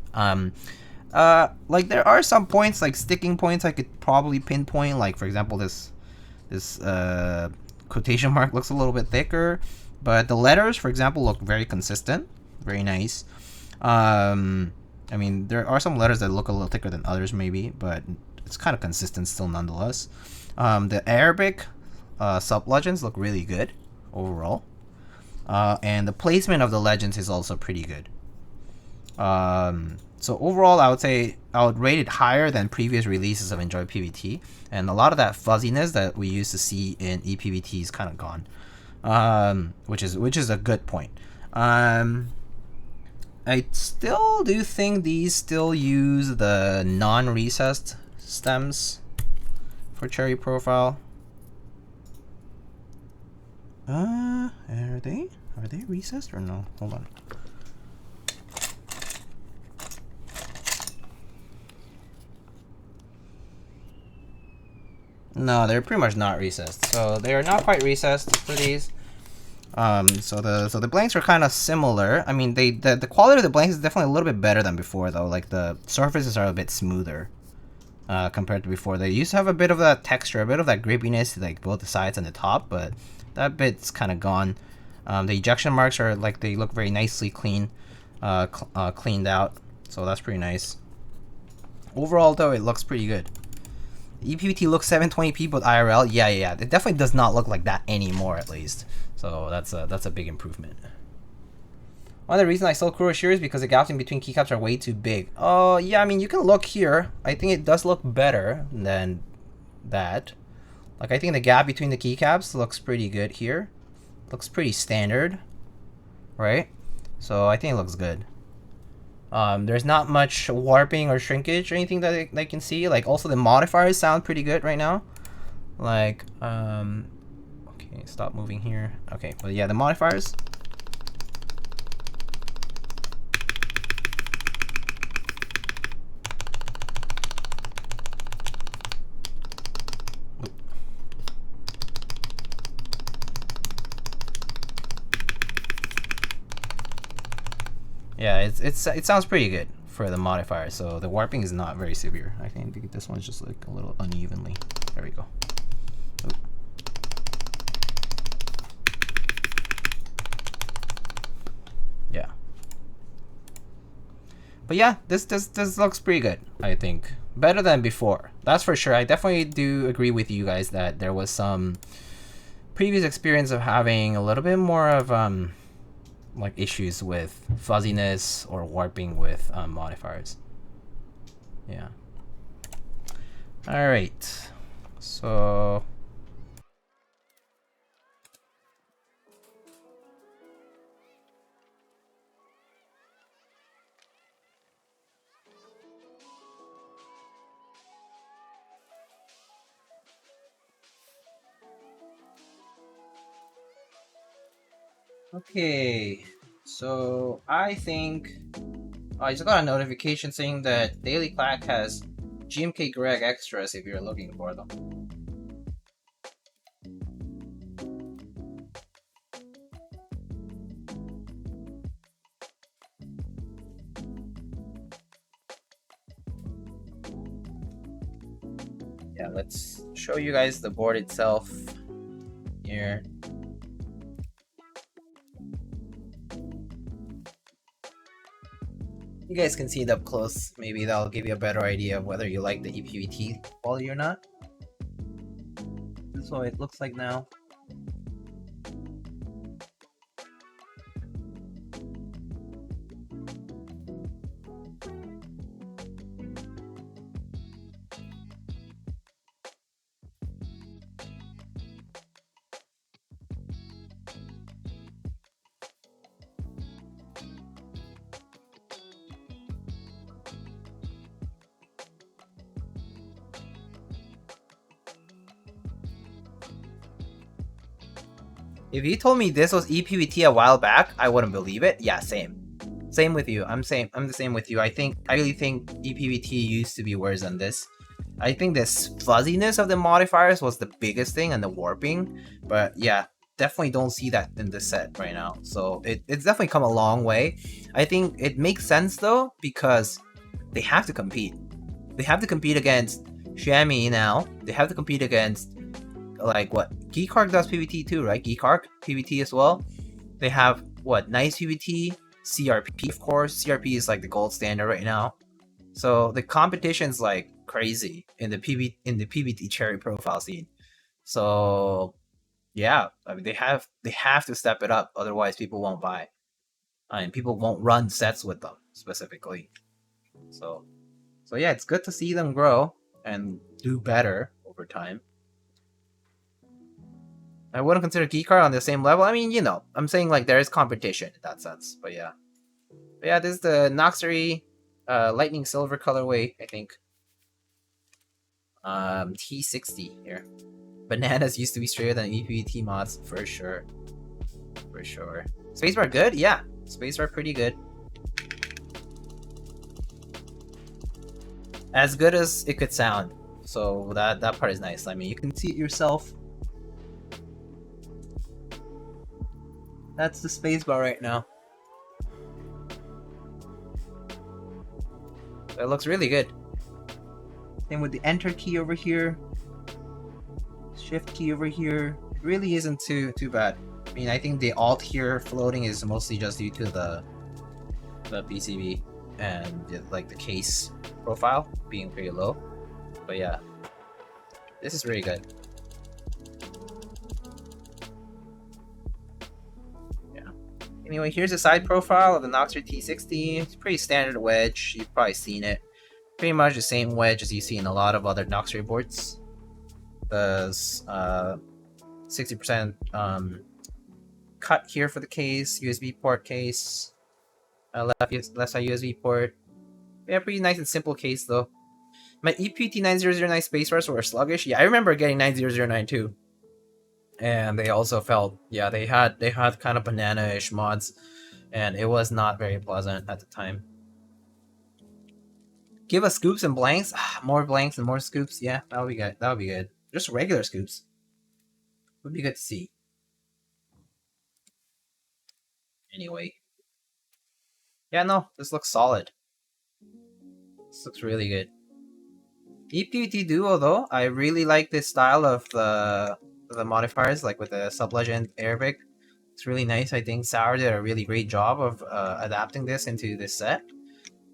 Like, there are some points, like sticking points, I could probably pinpoint. Like, for example, this quotation mark looks a little bit thicker, but the letters, for example, look very consistent, very nice. I mean, there are some letters that look a little thicker than others, maybe, but it's kind of consistent still nonetheless. The Arabic sub-legends look really good overall, and the placement of the legends is also pretty good. So overall, I would say I would rate it higher than previous releases of EnjoyPBT, and a lot of that fuzziness that we used to see in EPBT is kind of gone, which is a good point. I still do think these still use the non-recessed stems for cherry profile. Are they recessed or no? Hold on. No, they're pretty much not recessed. So they are not quite recessed for these. So the blanks are kind of similar. I mean, the quality of the blanks is definitely a little bit better than before, though. Like, the surfaces are a bit smoother compared to before. They used to have a bit of that texture, a bit of that grippiness, like both the sides and the top, but that bit's kind of gone. The ejection marks are, like, they look very nicely cleaned out. So that's pretty nice. Overall, though, it looks pretty good. EPBT looks 720p, but IRL, yeah, it definitely does not look like that anymore, at least. So that's a big improvement. One of the reasons I sold Kuroshiro is because the gaps in between keycaps are way too big. Oh, yeah, I mean, you can look here. I think it does look better than that. Like, I think the gap between the keycaps looks pretty good here. looks pretty standard, right? So I think it looks good. There's not much warping or shrinkage or anything that I can see. Like, also the modifiers sound pretty good right now. Like, okay, stop moving here. Okay, but yeah, the modifiers. Yeah, it sounds pretty good for the modifier. So the warping is not very severe. I think this one's just like a little unevenly. There we go. Oop. Yeah. But yeah, this looks pretty good. I think better than before. That's for sure. I definitely do agree with you guys that there was some previous experience of having a little bit more of like issues with fuzziness or warping with modifiers. Yeah. All right. So okay. So I think I just got a notification saying that Daily Clack has GMK Greg extras if you're looking for them. Yeah, let's show you guys the board itself here. You guys can see it up close. Maybe that'll give you a better idea of whether you like the EPBT quality or not. This is what it looks like now. If you told me this was EPBT a while back, I wouldn't believe it. Yeah, same. Same with you. I'm the same with you. I really think EPBT used to be worse than this. I think this fuzziness of the modifiers was the biggest thing and the warping. But yeah, definitely don't see that in this set right now. So it's definitely come a long way. I think it makes sense though, because they have to compete. They have to compete against Xiaomi now. They have to compete against, like, what? Geekark does PBT too, right? Geekark PBT as well. They have what? Nice PBT, CRP, of course. CRP is like the gold standard right now. So the competition's like crazy in the PBT cherry profile scene. So yeah, I mean they have to step it up, otherwise people won't buy. And people won't run sets with them specifically. So yeah, it's good to see them grow and do better over time. I wouldn't consider Geekark on the same level. I mean, you know, I'm saying like there is competition in that sense. But yeah. But yeah, this is the Noxary Lightning Silver colorway, I think. T60 here. Bananas used to be straighter than EPBT mods, for sure. For sure. Spacebar good? Yeah. Spacebar pretty good. As good as it could sound. So that part is nice. I mean, you can see it yourself. That's the spacebar right now. It looks really good. Same with the enter key over here. Shift key over here. It really isn't too bad. I mean, I think the alt here floating is mostly just due to the PCB and like the case profile being pretty low. But yeah, this is really good. Anyway, here's the side profile of the Noxary T60. It's pretty standard wedge. You've probably seen it. Pretty much the same wedge as you see in a lot of other Noxary boards. Does 60% cut here for the case, USB port case, left side USB port. Yeah, pretty nice and simple case though. My EPT 9009 space bars were sluggish. Yeah, I remember getting 9009 too, and they also felt, yeah, they had kind of banana-ish mods, and it was not very pleasant at the time. Give us scoops and blanks. More blanks and more scoops. Yeah, that would be good. That would be good. Just regular scoops would be good to see. Anyway, yeah, no, this looks solid. This looks really good. EPBT Duo though, I really like this style of the modifiers, like with the Sublegend Arabic. It's really nice. I think Sour did a really great job of adapting this into this set.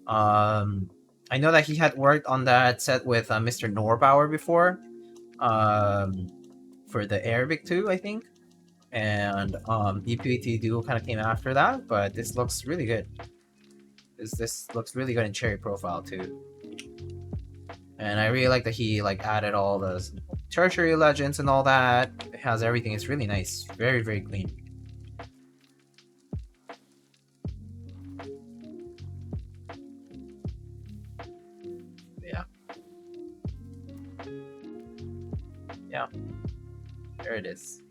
I know that he had worked on that set with Mr. Norbauer before, for the Arabic too, I think. And EPBT Duo kind of came after that, but this looks really good. This looks really good in Cherry Profile too. And I really like that he like added all the tertiary legends and all that. It has everything. It's really nice. Very, very clean. Yeah. Yeah. There it is.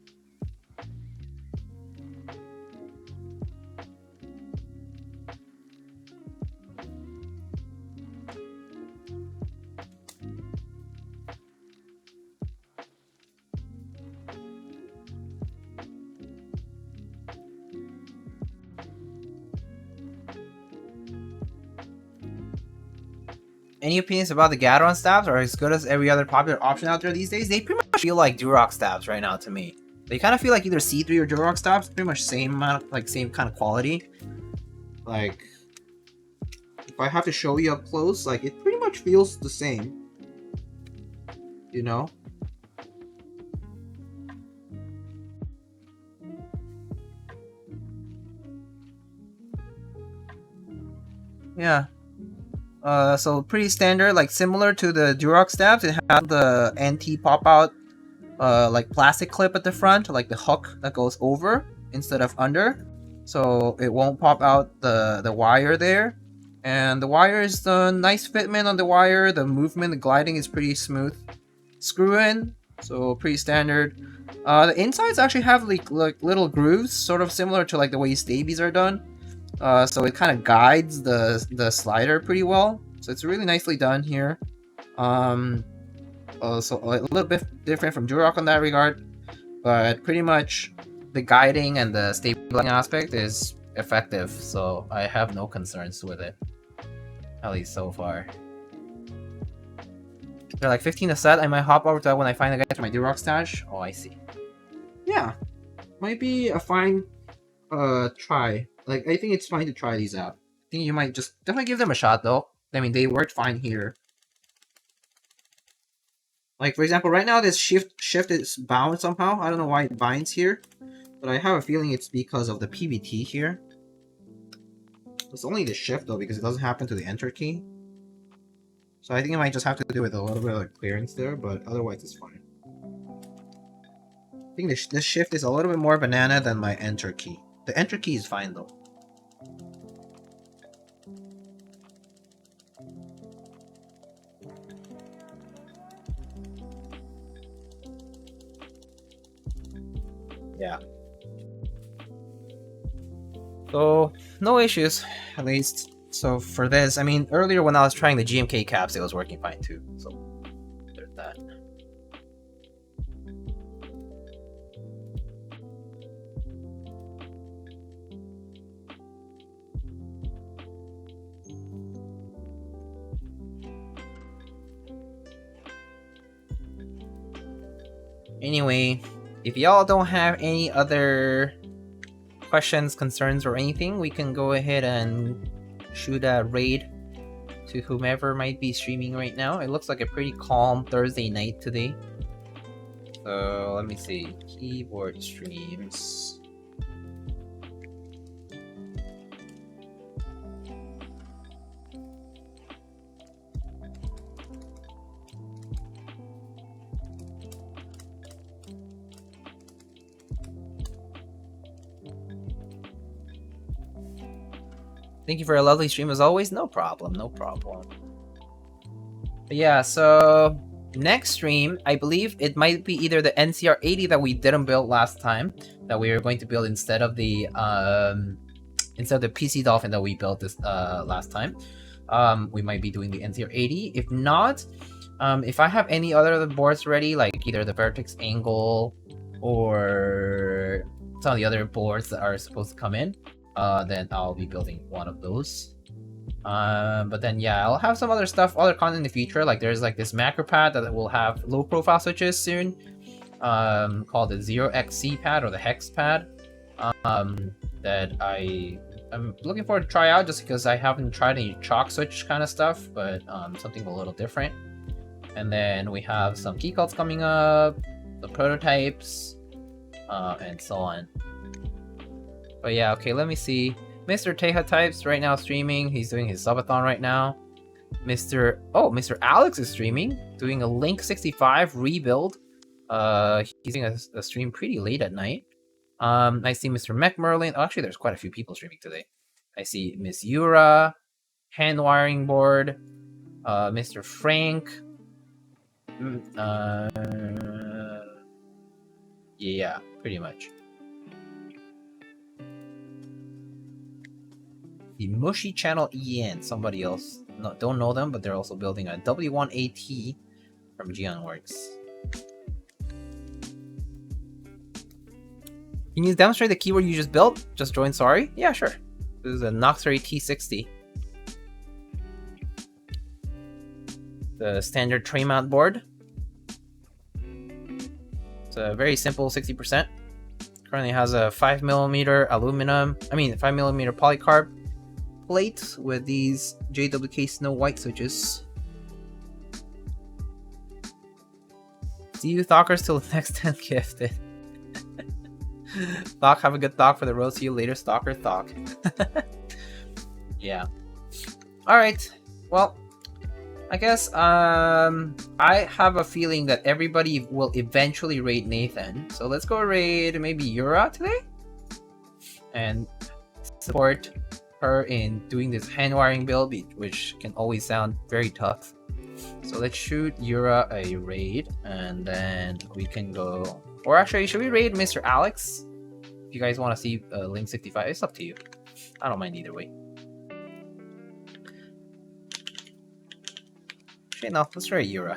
Any opinions about the Gateron stabs are as good as every other popular option out there these days? They pretty much feel like Durox stabs right now to me. They kind of feel like either C3 or Durox stabs, pretty much same amount, like same kind of quality. Like, if I have to show you up close, like it pretty much feels the same. You know? Yeah. So pretty standard, like similar to the Durox stabs. It has the NT pop out, like plastic clip at the front, like the hook that goes over instead of under, so it won't pop out the wire there. And the wire is the nice fitment on the wire. The movement, the gliding is pretty smooth. Screw in, so pretty standard. The insides actually have like little grooves, sort of similar to like the way stabies are done. So it kind of guides the slider pretty well. So it's really nicely done here. So a little bit different from Durox on that regard, but pretty much the guiding and the stabilizing aspect is effective. So I have no concerns with it, at least so far. They're like 15 a set. I might hop over to that when I finally get to my Durox stash. Oh, I see. Yeah, might be a fine try. Like, I think it's fine to try these out. I think you might just definitely give them a shot though. I mean, they worked fine here. Like, for example, right now this shift is bound somehow. I don't know why it binds here, but I have a feeling it's because of the PBT here. It's only the shift though, because it doesn't happen to the enter key. So I think I might just have to do with a little bit of clearance there, but otherwise it's fine. I think this shift is a little bit more banana than my enter key. The enter key is fine though. Yeah. So, no issues, at least. So for this, I mean, earlier when I was trying the GMK caps, it was working fine too. So, there's that. Anyway, if y'all don't have any other questions, concerns, or anything, we can go ahead and shoot a raid to whomever might be streaming right now. It looks like a pretty calm Thursday night today. So let me see. Keyboard streams. Thank you for a lovely stream as always. No problem, no problem. But yeah, so next stream, I believe it might be either the NCR80 that we didn't build last time, that we were going to build instead of the PC Dolphin that we built this last time. We might be doing the NCR80. If not, if I have any other boards ready, like either the Vertex Angle or some of the other boards that are supposed to come in, then I'll be building one of those. But then yeah, I'll have some other stuff, other content in the future. Like there's like this macro pad that will have low profile switches soon, called the 0xc pad or the hex pad, that I'm looking forward to try out just because I haven't tried any chalk switch kind of stuff, but something a little different. And then we have some keycaps coming up, the prototypes, and so on. But yeah, okay, let me see. Mr. Teja Types right now streaming. He's doing his subathon right now. Mr. Alex is streaming, doing a Link 65 rebuild. He's doing a stream pretty late at night. I see Mr. Mech Merlin. Oh, actually, there's quite a few people streaming today. I see Miss Yura, hand wiring board, Mr. Frank. Yeah, pretty much. The Mushy Channel EN, somebody else. No, don't know them, but they're also building a W1AT from Geonworks. Can you demonstrate the keyboard you just built? Just join, sorry? Yeah, sure. This is a Noxary T60. The standard tray mount board. It's a very simple 60%. Currently has a 5mm aluminum, 5mm polycarb plate with these JWK Snow White switches. See you Thawkers till the next 10 gifted. Thawk, have a good Thawk for the road. See you later, Stalker Thawk. Yeah. Alright. Well, I guess I have a feeling that everybody will eventually raid Nathan. So let's go raid maybe Yura today? And support her in doing this hand wiring build, which can always sound very tough. So let's shoot Yura a raid, and then we can go. Or actually, should we raid Mr. Alex? If you guys want to see Link 65, it's up to you. I don't mind either way. Okay, no, let's raid Yura.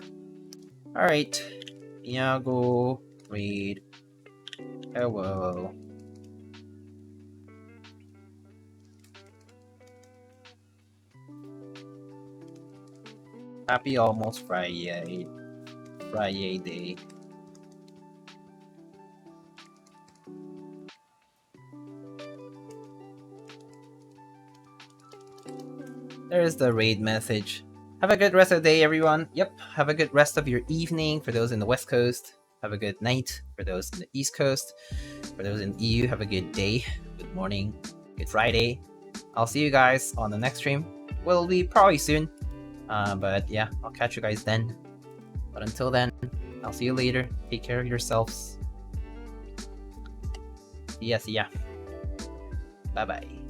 Alright. Iago, raid. Hello. Happy almost Friday. Friday day. There's the raid message. Have a good rest of the day, everyone. Yep, have a good rest of your evening for those in the West Coast. Have a good night for those in the East Coast. For those in EU, have a good day, good morning, good Friday. I'll see you guys on the next stream. Will be probably soon. But yeah, I'll catch you guys then. But until then, I'll see you later. Take care of yourselves. See ya. Bye-bye.